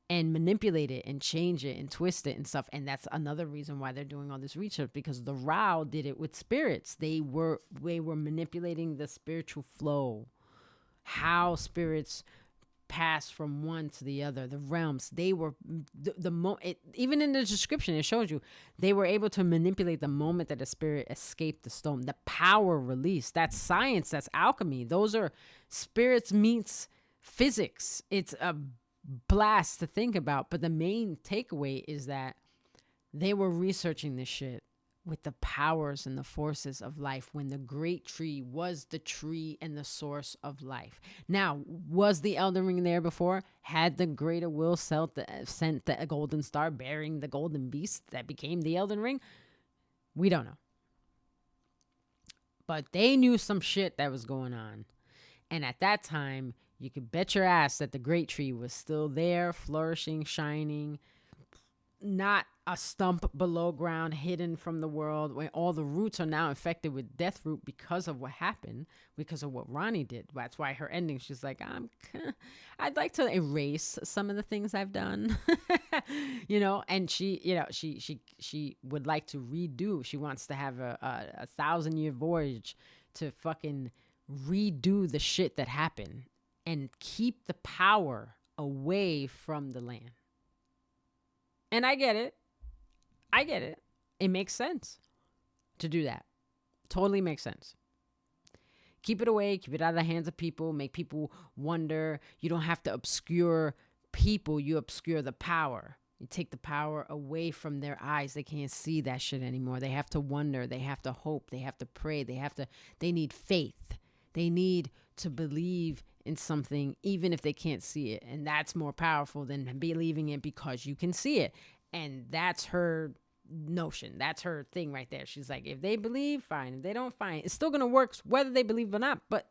and manipulate it and change it and twist it and stuff. And that's another reason why they're doing all this research, because the Rao did it with spirits. They were manipulating the spiritual flow, how spirits pass from one to the other, the realms. They were even in the description, it shows you they were able to manipulate the moment that a spirit escaped the stone, the power release. That's science. That's alchemy. Those are spirits meets physics. It's a blast to think about, but the main takeaway is that they were researching this shit with the powers and the forces of life when the great tree was the tree and the source of life. Now, was the Elden Ring there before? Had the greater will sent the golden star bearing the golden beast that became the Elden Ring? We don't know. But they knew some shit that was going on. And at that time, you could bet your ass that the great tree was still there, flourishing, shining, not a stump below ground, hidden from the world, when all the roots are now infected with death root because of what happened, because of what Ronnie did. That's why her ending, she's like, I'd like to erase some of the things I've done, and she would like to redo. She wants to have a 1,000-year voyage to fucking redo the shit that happened and keep the power away from the land. And I get it. It makes sense to do that. Totally makes sense. Keep it away. Keep it out of the hands of people. Make people wonder. You don't have to obscure people. You obscure the power. You take the power away from their eyes. They can't see that shit anymore. They have to wonder. They have to hope. They have to pray. They need faith. They need to believe in something even if they can't see it. And that's more powerful than believing it because you can see it. And that's her notion. That's her thing right there. She's like, if they believe, fine. If they don't, fine. It's still going to work whether they believe or not. But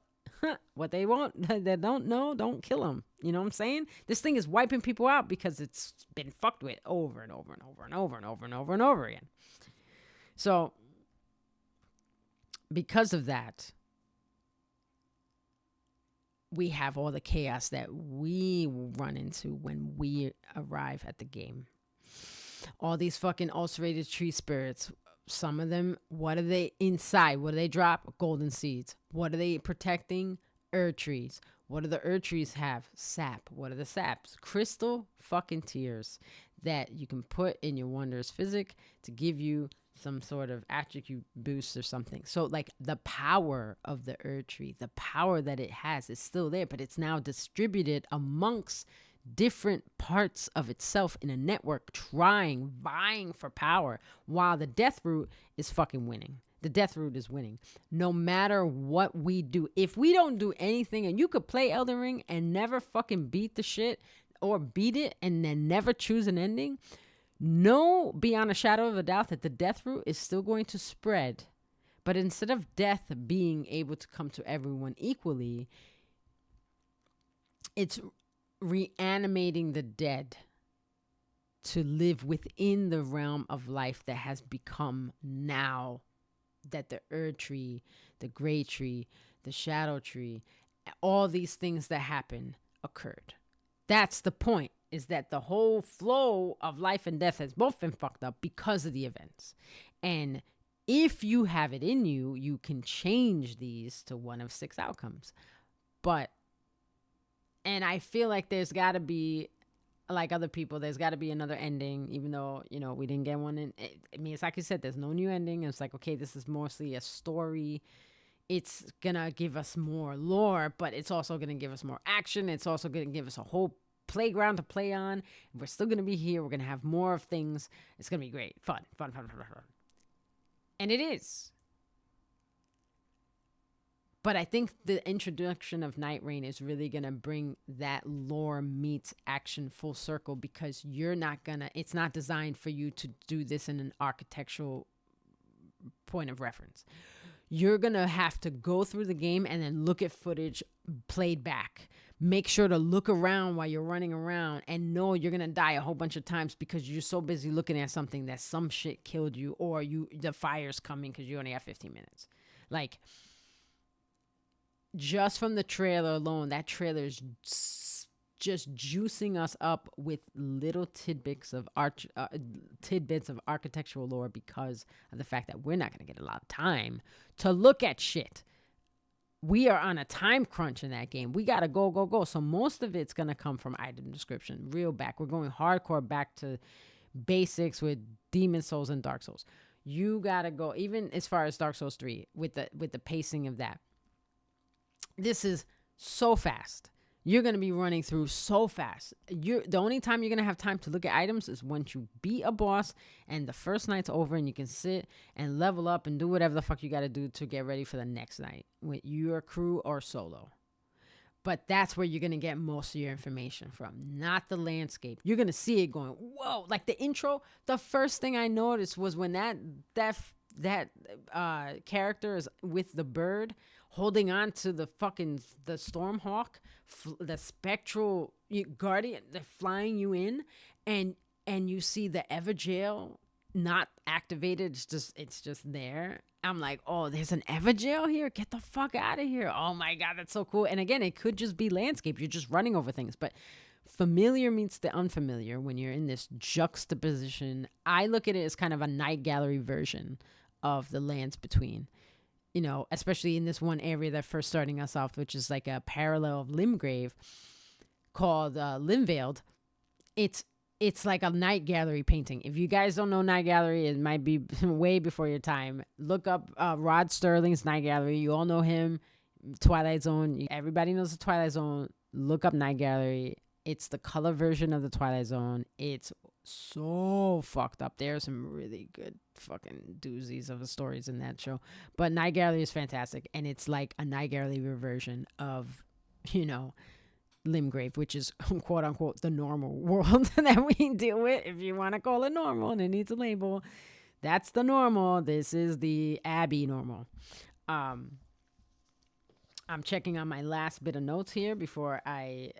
what they want, they don't know, don't kill them. You know what I'm saying? This thing is wiping people out because it's been fucked with over and over and over and over and over and over and over again. So because of that, we have all the chaos that we run into when we arrive at the game. All these fucking ulcerated tree spirits. Some of them, what are they inside? What do they drop? Golden seeds. What are they protecting? Earth trees. What do the earth trees have? Sap. What are the saps? Crystal fucking tears that you can put in your Wondrous Physic to give you some sort of attribute boost or something. So like the power of the earth tree, the power that it has is still there, but it's now distributed amongst different parts of itself in a network vying for power, while the death root is fucking winning. The death root is winning. No matter what we do. If we don't do anything, and you could play Elden Ring and never fucking beat the shit or beat it and then never choose an ending, know beyond a shadow of a doubt that the death root is still going to spread. But instead of death being able to come to everyone equally, it's reanimating the dead to live within the realm of life that has become now that the Erd tree, the gray tree, the shadow tree, all these things that happen occurred. That's the point, is that the whole flow of life and death has both been fucked up because of the events. And if you have it in you, you can change these to one of 6 outcomes. And I feel like there's got to be, like other people, there's got to be another ending, even though, we didn't get one. And I mean, it's like you said, there's no new ending. It's like, okay, this is mostly a story. It's going to give us more lore, but it's also going to give us more action. It's also going to give us a whole playground to play on. We're still going to be here. We're going to have more of things. It's going to be great. Fun. And it is. But I think the introduction of Night Rain is really going to bring that lore meets action full circle, because it's not designed for you to do this in an architectural point of reference. You're going to have to go through the game and then look at footage played back. Make sure to look around while you're running around and know you're going to die a whole bunch of times because you're so busy looking at something that some shit killed you, or the fire's coming because you only have 15 minutes. Like, just from the trailer alone, that trailer is just juicing us up with little tidbits of architectural lore, because of the fact that we're not going to get a lot of time to look at shit. We are on a time crunch in that game. We got to go. So most of it's going to come from item description, real back. We're going hardcore back to basics with Demon Souls and Dark Souls. You got to go, even as far as Dark Souls 3, with the pacing of that. This is so fast. You're going to be running through so fast. The only time you're going to have time to look at items is once you beat a boss and the first night's over, and you can sit and level up and do whatever the fuck you got to do to get ready for the next night with your crew or solo. But that's where you're going to get most of your information from, not the landscape. You're going to see it going, whoa. Like the intro, the first thing I noticed was when that character is with the bird holding on to the Stormhawk, the spectral guardian, they're flying you in, and you see the Everjail not activated. It's just there. I'm like, oh, there's an Everjail here? Get the fuck out of here. Oh my God, that's so cool. And again, it could just be landscape. You're just running over things. But familiar meets the unfamiliar when you're in this juxtaposition. I look at it as kind of a night gallery version of the Lands Between. Especially in this one area that first starting us off, which is like a parallel of Limgrave called Limveiled. It's like a night gallery painting. If you guys don't know night gallery, it might be way before your time. Look up Rod Sterling's night gallery. You all know him. Twilight Zone. Everybody knows the Twilight Zone. Look up night gallery. It's the color version of the Twilight Zone. It's so fucked up. There's some really good fucking doozies of the stories in that show. But Night Gallery is fantastic. And it's like a Night Gallery version of, Limgrave, which is quote unquote the normal world that we deal with. If you want to call it normal and it needs a label, that's the normal. This is the Abbey normal. I'm checking on my last bit of notes here before I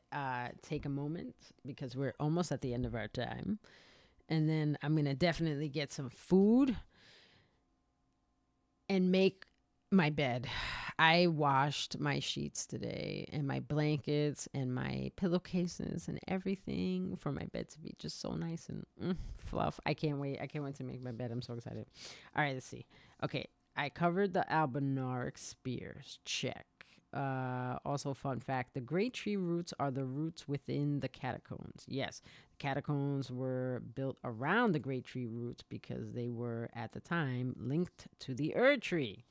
take a moment, because we're almost at the end of our time. And then I'm going to definitely get some food and make my bed. I washed my sheets today and my blankets and my pillowcases and everything for my bed to be just so nice and fluff. I can't wait. I can't wait to make my bed. I'm so excited. All right, let's see. Okay, I covered the albinoric spears. Check. Also, fun fact, the great tree roots are the roots within the catacombs. Yes, the catacombs were built around the great tree roots because they were, at the time, linked to the Erd tree.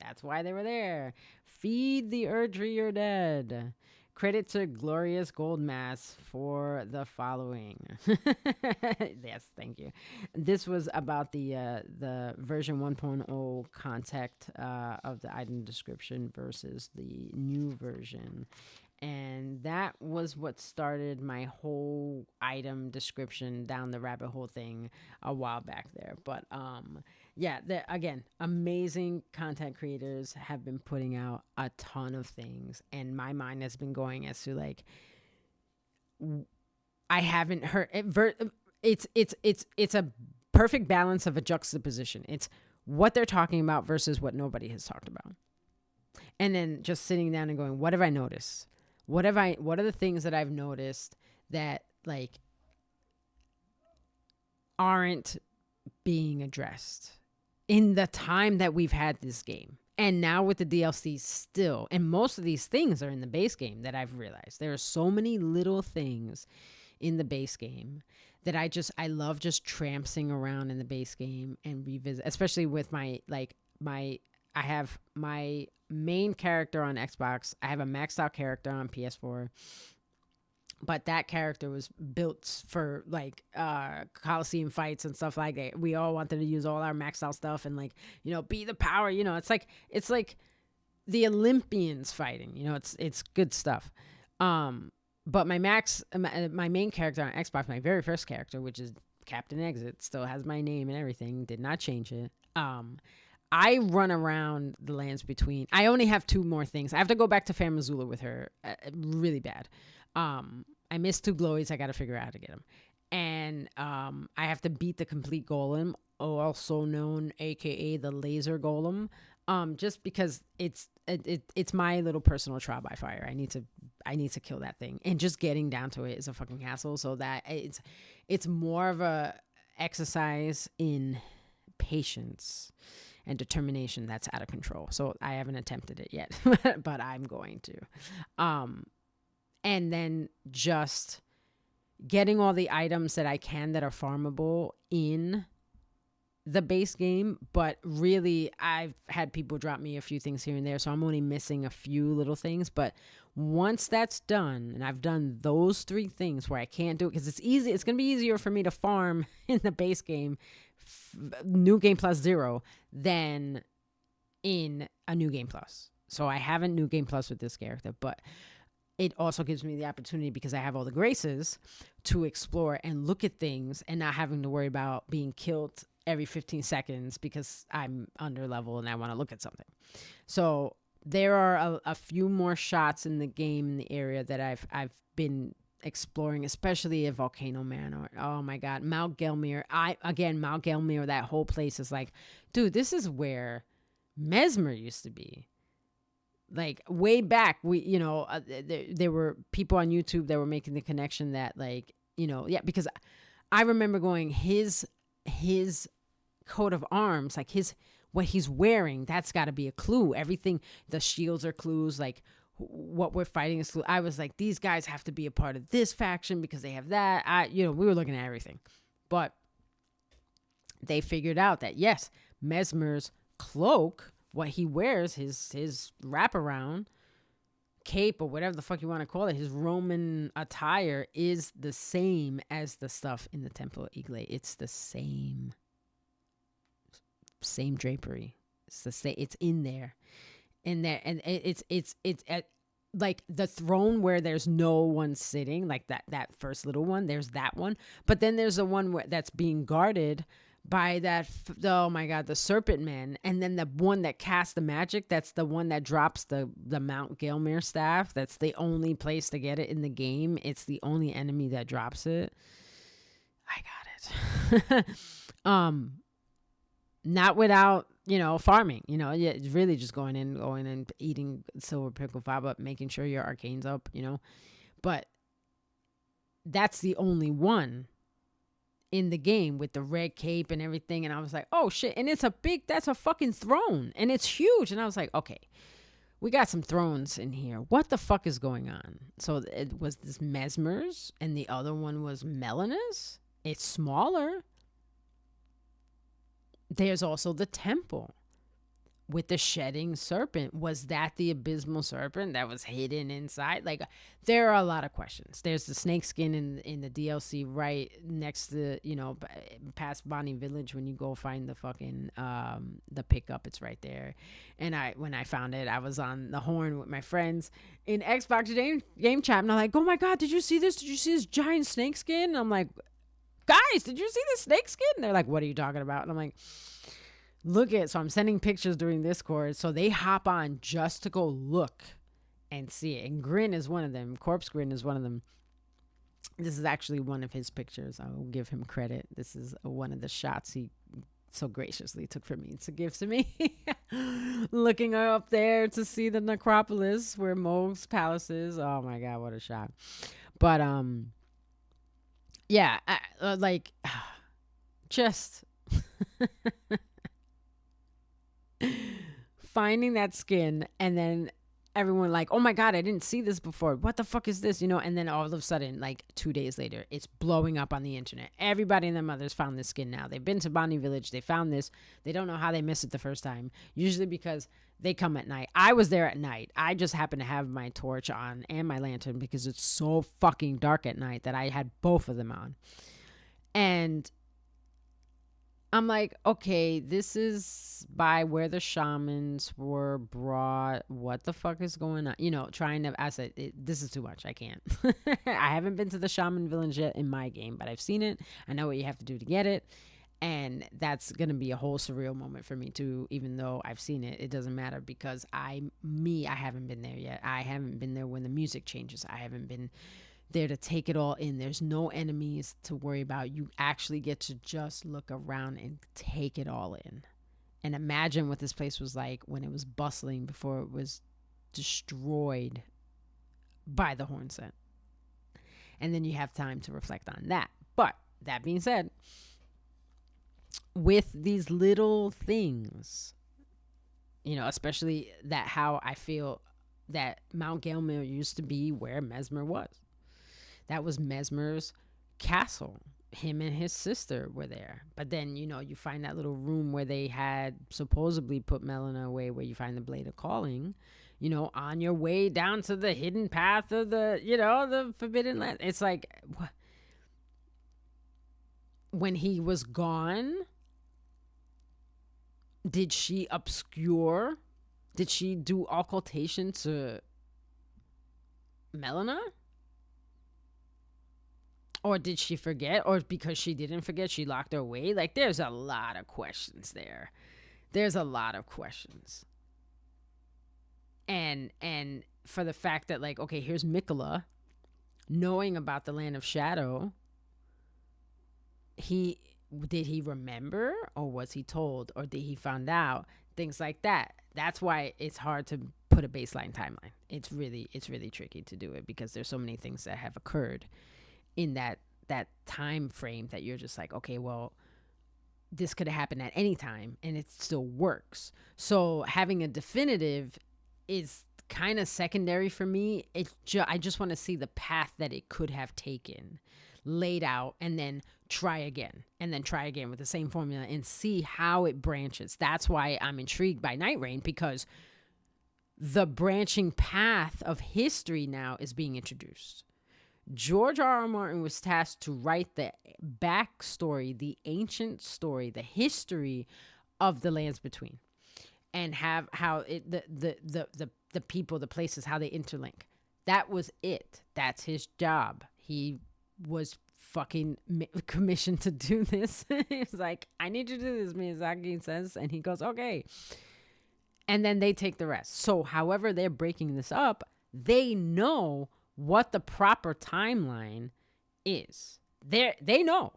That's why they were there. Feed the Erd tree, you're dead. Credit to Glorious Goldmass for the following. Yes, thank you. This was about the version 1.0 context of the item description versus the new version. And that was what started my whole item description down the rabbit hole thing a while back there. But yeah, again, amazing content creators have been putting out a ton of things, and my mind has been going as to like, I haven't heard it. It's a perfect balance of a juxtaposition. It's what they're talking about versus what nobody has talked about, and then just sitting down and going, what have I noticed? What are the things that I've noticed that like aren't being addressed in the time that we've had this game? And now with the DLC still, and most of these things are in the base game that I've realized. There are so many little things in the base game that I love just trampsing around in the base game and revisit, especially with I have my main character on Xbox. I have a maxed out character on PS4. But that character was built for like Coliseum fights and stuff like that. We all wanted to use all our maxed out stuff and like, be the power, it's like the Olympians fighting, it's good stuff. But my main character on Xbox, my very first character, which is Captain Exit, still has my name and everything, did not change it. I run around the lands between. I only have 2 more things. I have to go back to Fair Missoula with her really bad. I missed 2 glowies. I got to figure out how to get them. And I have to beat the complete golem, also known AKA the laser golem. Just because it's my little personal trial by fire. I need to kill that thing. And just getting down to it is a fucking hassle. So that it's more of a exercise in patience and determination that's out of control. So I haven't attempted it yet, but I'm going to. And then just getting all the items that I can that are farmable in the base game. But really, I've had people drop me a few things here and there, so I'm only missing a few little things. But once that's done, and I've done those 3 things where I can't do it, because it's easy. It's going to be easier for me to farm in the base game, New Game Plus 0, than in a New Game Plus. So I haven't New Game Plus with this character, but it also gives me the opportunity, because I have all the graces, to explore and look at things and not having to worry about being killed every 15 seconds because I'm under level and I want to look at something. So there are a few more shots in the game in the area that I've been exploring, especially a Volcano Manor. Oh my God, Mount Gelmir. Mount Gelmir, that whole place is like, dude, this is where Mesmer used to be. Like way back, there were people on YouTube that were making the connection that because I remember going, his coat of arms, like what he's wearing, that's got to be a clue. Everything, the shields are clues, like what we're fighting is clue. I was like, these guys have to be a part of this faction because they have that. We were looking at everything, but they figured out that yes, Mesmer's cloak, what he wears, his wraparound cape or whatever the fuck you want to call it, his Roman attire is the same as the stuff in the Temple of Igle. It's the same drapery. It's the same. It's in there, and it's at like the throne where there's no one sitting, like that first little one. There's that one, but then there's the one that's being guarded by oh my God, the serpent man. And then the one that casts the magic, that's the one that drops the Mount Gelmir staff. That's the only place to get it in the game. It's the only enemy that drops it. I got it. Not without farming. It's really just going and eating silver pickle fava, making sure your arcane's up. But that's the only one in the game with the red cape and everything. And I was like, oh shit. And that's a fucking throne. And it's huge. And I was like, okay, we got some thrones in here. What the fuck is going on? So it was this Mesmer's and the other one was Melina's. It's smaller. There's also the temple, with the shedding serpent. Was that the abysmal serpent that was hidden inside? Like, there are a lot of questions. There's the snake skin in the DLC right next to, past Bonnie Village. When you go find the fucking the pickup, it's right there. And when I found it, I was on the horn with my friends in Xbox game chat, and I'm like, oh my god, did you see this? Did you see this giant snake skin? And I'm like, guys, did you see the snake skin? And they're like, what are you talking about? And I'm like, so I'm sending pictures during Discord, so they hop on just to go look and see it. And Grin is one of them. Corpse Grin is one of them. This is actually one of his pictures. I will give him credit. This is one of the shots he so graciously took for me to give to me. Looking up there to see the necropolis where Moog's palace is. Oh my god, what a shot. But yeah, just finding that skin, and then everyone like, oh my god, I didn't see this before. What the fuck is this? And then all of a sudden, like 2 days later, it's blowing up on the internet. Everybody and their mothers found this skin now. They've been to Bonnie Village. They found this. They don't know how they missed it the first time. Usually because they come at night. I was there at night. I just happened to have my torch on and my lantern because it's so fucking dark at night that I had both of them on. And I'm like, okay, this is by where the shamans were brought. What the fuck is going on? Trying to, I said, this is too much. I can't. I haven't been to the shaman village yet in my game, but I've seen it. I know what you have to do to get it. And that's going to be a whole surreal moment for me too. Even though I've seen it, it doesn't matter because I haven't been there yet. I haven't been there when the music changes. I haven't been there to take it all in. There's no enemies to worry about. You actually get to just look around and take it all in. And imagine what this place was like when it was bustling before it was destroyed by the horn set. And then you have time to reflect on that. But that being said, with these little things, especially that how I feel that Mount Galemere used to be where Mesmer was. That was Mesmer's castle. Him and his sister were there. But then, you find that little room where they had supposedly put Melina away, where you find the Blade of Calling, on your way down to the hidden path of the Forbidden Land. It's like, when he was gone, did she obscure? Did she do occultation to Melina? Or did she forget? Or because she didn't forget, she locked her away? Like, there's a lot of questions there. There's a lot of questions. And for the fact that, like, okay, here's Mikola knowing about the Land of Shadow. Did he remember? Or was he told? Or did he find out? Things like that. That's why it's hard to put a baseline timeline. It's really tricky to do it because there's so many things that have occurred in that time frame that you're just like, okay, well, this could have happened at any time and it still works. So having a definitive is kind of secondary for me. I just want to see the path that it could have taken laid out, and then try again with the same formula and see how it branches. That's why I'm intrigued by Night Rain, because the branching path of history now is being introduced. George R. R. Martin was tasked to write the backstory, the ancient story, the history of the lands between, and have how the people, the places, how they interlink. That was it. That's his job. He was fucking commissioned to do this. He's like, I need you to do this, Miyazaki says, and he goes, okay. And then they take the rest. So however they're breaking this up, they know what the proper timeline is. They know.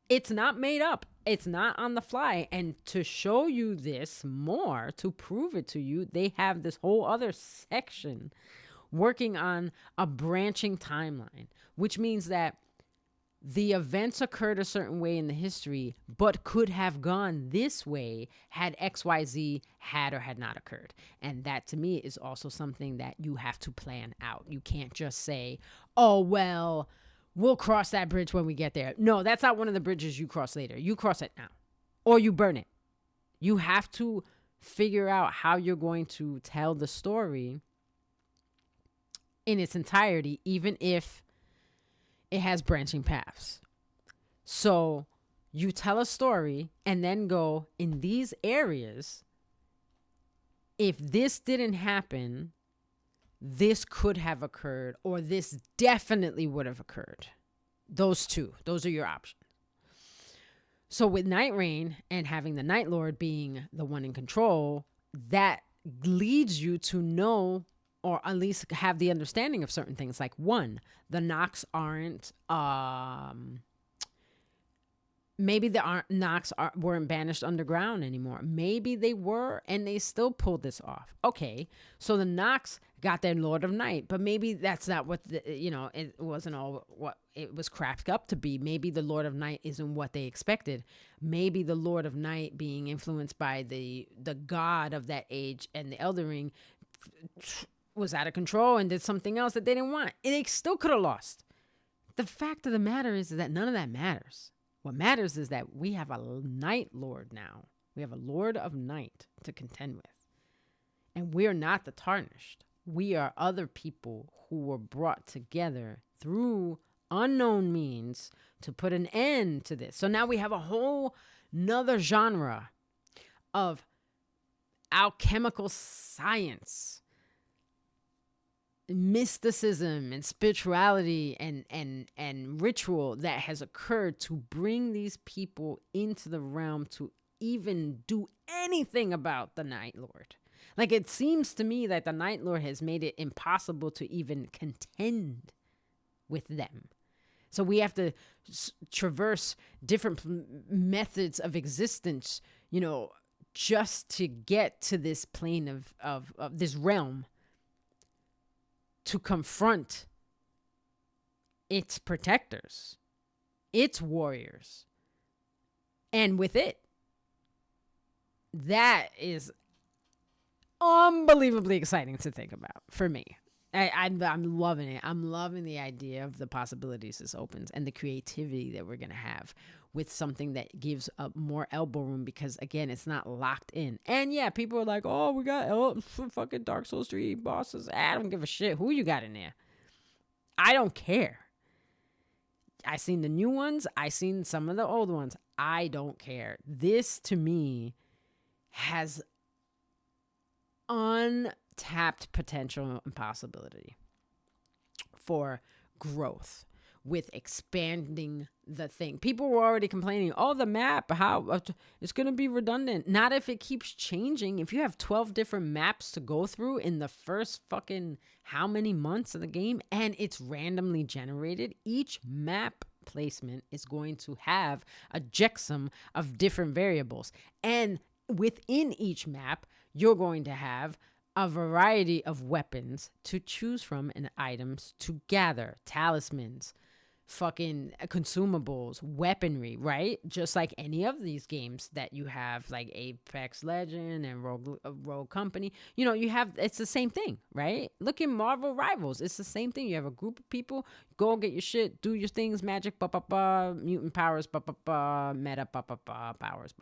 It's not made up. It's not on the fly. And to show you this more, to prove it to you, they have this whole other section working on a branching timeline, which means that the events occurred a certain way in the history, but could have gone this way had XYZ had or had not occurred. And that to me is also something that you have to plan out. You can't just say, oh, well, we'll cross that bridge when we get there. No, that's not one of the bridges you cross later. You cross it now or you burn it. You have to figure out how you're going to tell the story in its entirety, even if it has branching paths. So you tell a story and then go, in these areas, if this didn't happen, this could have occurred, or this definitely would have occurred. Those are your options. So with Night Rain and having the Night Lord being the one in control, that leads you to know, or at least have the understanding of certain things. Like, one, the Nox aren't, maybe the Nox weren't banished underground anymore. Maybe they were, and they still pulled this off. Okay, so the Nox got their Lord of Night, but maybe that's not what it wasn't all what it was cracked up to be. Maybe the Lord of Night isn't what they expected. Maybe the Lord of Night, being influenced by the god of that age and the Elden Ring, was out of control and did something else that they didn't want. And they still could have lost. The fact of the matter is that none of that matters. What matters is that we have a Night Lord now. We have a Lord of Night to contend with. And we're not the Tarnished. We are other people who were brought together through unknown means to put an end to this. So now we have a whole nother genre of alchemical science, mysticism and spirituality and ritual that has occurred to bring these people into the realm to even do anything about the Night Lord. Like, it seems to me that the Night Lord has made it impossible to even contend with them. So we have to traverse different methods of existence, just to get to this plane of this realm, to confront its protectors, its warriors. And with it, that is unbelievably exciting to think about for me. I'm loving it. I'm loving the idea of the possibilities this opens and the creativity that we're going to have with something that gives up more elbow room, because, again, it's not locked in. And yeah, people are like, oh, we got fucking Dark Souls 3 bosses. I don't give a shit who you got in there. I don't care. I seen the new ones. I seen some of the old ones. I don't care. This, to me, has untapped potential and possibility for growth with expanding the thing. People were already complaining, oh, the map, how it's going to be redundant. Not if it keeps changing. If you have 12 different maps to go through in the first fucking how many months of the game, and it's randomly generated, each map placement is going to have a checksum of different variables. And within each map, you're going to have a variety of weapons to choose from and items to gather, talismans, fucking consumables, weaponry, right? Just like any of these games that you have, like Apex Legend and Rogue Company, you have, it's the same thing, right? Look at Marvel Rivals. It's the same thing. You have a group of people, go get your shit, do your things, magic, mutant powers, meta, powers,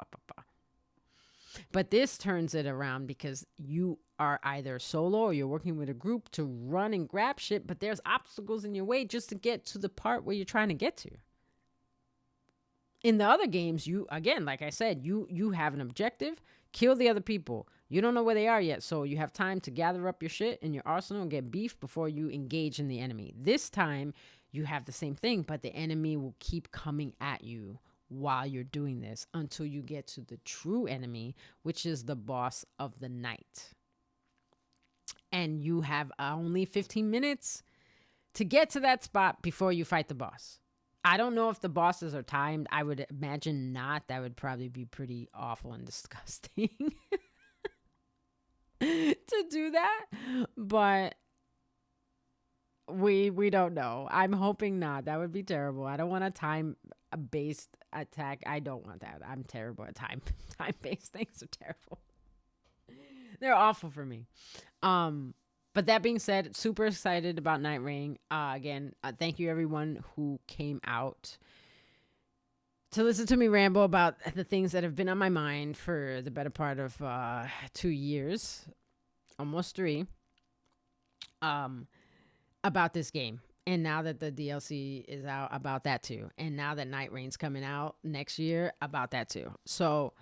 But this turns it around because you are either solo or you're working with a group to run and grab shit, but there's obstacles in your way just to get to the part where you're trying to get to. In the other games, you, again, like I said, you have an objective, kill the other people. You don't know where they are yet, so you have time to gather up your shit in your arsenal and get beef before you engage in the enemy. This time, you have the same thing, but the enemy will keep coming at you while you're doing this until you get to the true enemy, which is the boss of the night. And you have only 15 minutes to get to that spot before you fight the boss. I don't know if the bosses are timed. I would imagine not. That would probably be pretty awful and disgusting to do that. But we don't know. I'm hoping not. That would be terrible. I don't want a time-based attack. I don't want that. I'm terrible at time-based things are terrible. They're awful for me. But that being said, super excited about Night Rain. Again, thank you everyone who came out to listen to me ramble about the things that have been on my mind for the better part of 2 years, almost 3, about this game. And now that the DLC is out, about that too. And now that Night Rain's coming out next year, about that too. So,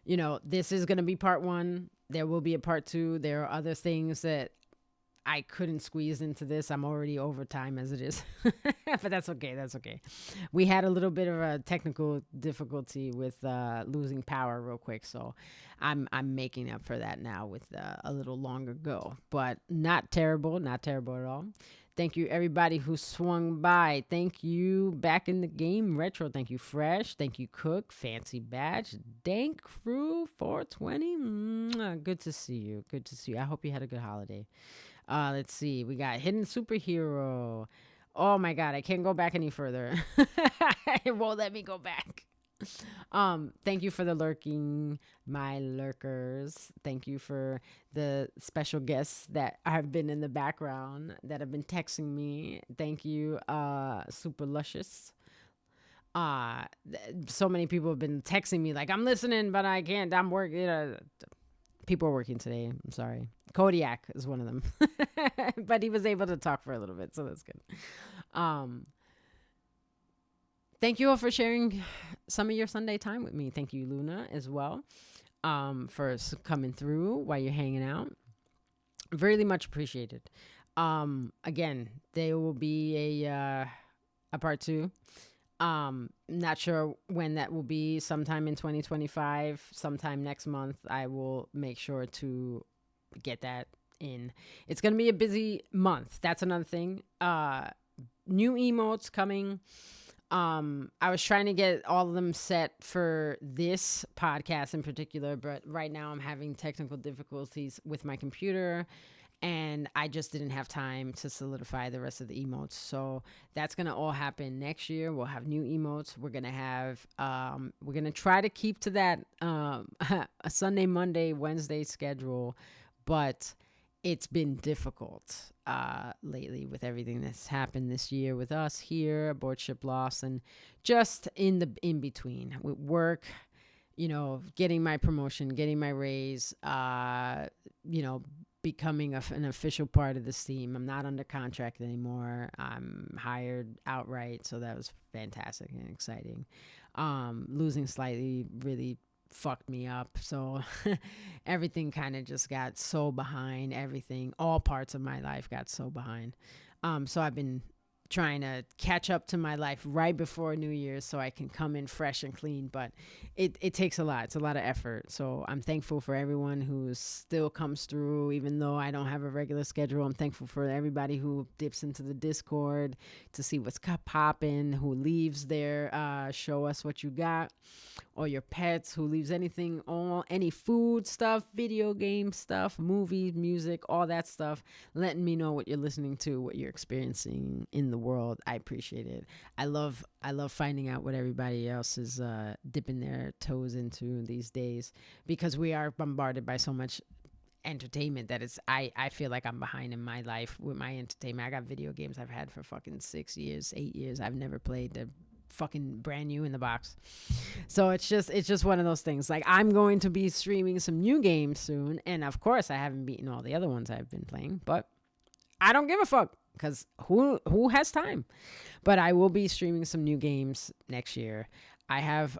this is going to be part 1. There will be a part 2. There are other things that I couldn't squeeze into this. I'm already over time as it is. But that's okay. That's okay. We had a little bit of a technical difficulty with losing power real quick. So I'm making up for that now with a little longer go. But not terrible. Not terrible at all. Thank you, everybody who swung by. Thank you, Back in the Game Retro. Thank you, Fresh. Thank you, Cook. Fancy Batch. Dank Crew 420. Good to see you. Good to see you. I hope you had a good holiday. Let's see. We got Hidden Superhero. Oh, my God. I can't go back any further. It won't let me go back. Thank you for the lurking, my lurkers. Thank you for the special guests that have been in the background that have been texting me. Thank you, Super Luscious. So many people have been texting me like, I'm listening, but I can't. I'm working. People are working today. I'm sorry. Kodiak is one of them. But he was able to talk for a little bit, so that's good. Thank you all for sharing some of your Sunday time with me. Thank you, Luna, as well, for coming through while you're hanging out. Really much appreciated. Again, there will be a part 2. Not sure when that will be. Sometime in 2025, sometime next month. I will make sure to get that in. It's going to be a busy month. That's another thing. New emotes coming. I was trying to get all of them set for this podcast in particular, but right now I'm having technical difficulties with my computer, and I just didn't have time to solidify the rest of the emotes. So that's going to all happen next year. We'll have new emotes. We're going to have, we're going to try to keep to that, a Sunday, Monday, Wednesday schedule, but it's been difficult lately with everything that's happened this year with us here, aboard ship loss, and just in between with work, getting my promotion, getting my raise, becoming an official part of this team. I'm not under contract anymore. I'm hired outright, so that was fantastic and exciting. Losing slightly really fucked me up, so everything kind of just got so behind. All parts of my life got so behind. So I've been trying to catch up to my life right before New Year's so I can come in fresh and clean, but it takes a lot. It's a lot of effort. So I'm thankful for everyone who still comes through, even though I don't have a regular schedule. I'm thankful for everybody who dips into the Discord to see what's popping, who leaves there, show us what you got, or your pets, who leaves anything on, any food stuff, video game stuff, movies, music, all that stuff, letting me know what you're listening to, what you're experiencing in the world. I appreciate it. I love finding out what everybody else is dipping their toes into these days, because we are bombarded by so much entertainment that I feel like I'm behind in my life with my entertainment. I got video games I've had for fucking 6 years, 8 years. I've never played. They're fucking brand new in the box. So it's just one of those things. Like, I'm going to be streaming some new games soon, and of course I haven't beaten all the other ones I've been playing, but I don't give a fuck, because who has time? But I will be streaming some new games next year. I have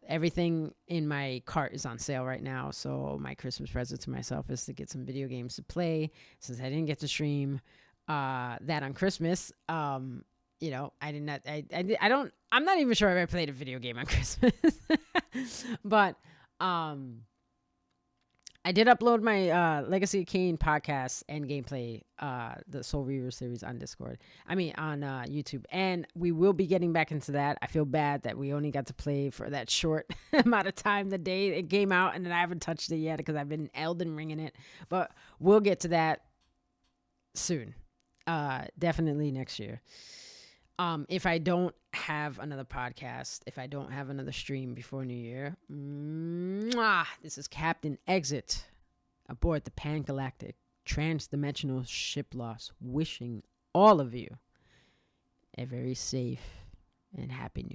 everything in my cart is on sale right now, so my Christmas present to myself is to get some video games to play, since I didn't get to stream that on Christmas. I'm not even sure I ever played a video game on Christmas. But I did upload my Legacy of Kain podcast and gameplay, the Soul Reaver series on YouTube. And we will be getting back into that. I feel bad that we only got to play for that short amount of time the day it came out, and then I haven't touched it yet because I've been Elden ringing it. But we'll get to that soon. Definitely next year. If I don't have another podcast, if I don't have another stream before New Year, this is Captain Exit aboard the Pangalactic Transdimensional Ship Loss, wishing all of you a very safe and happy New Year.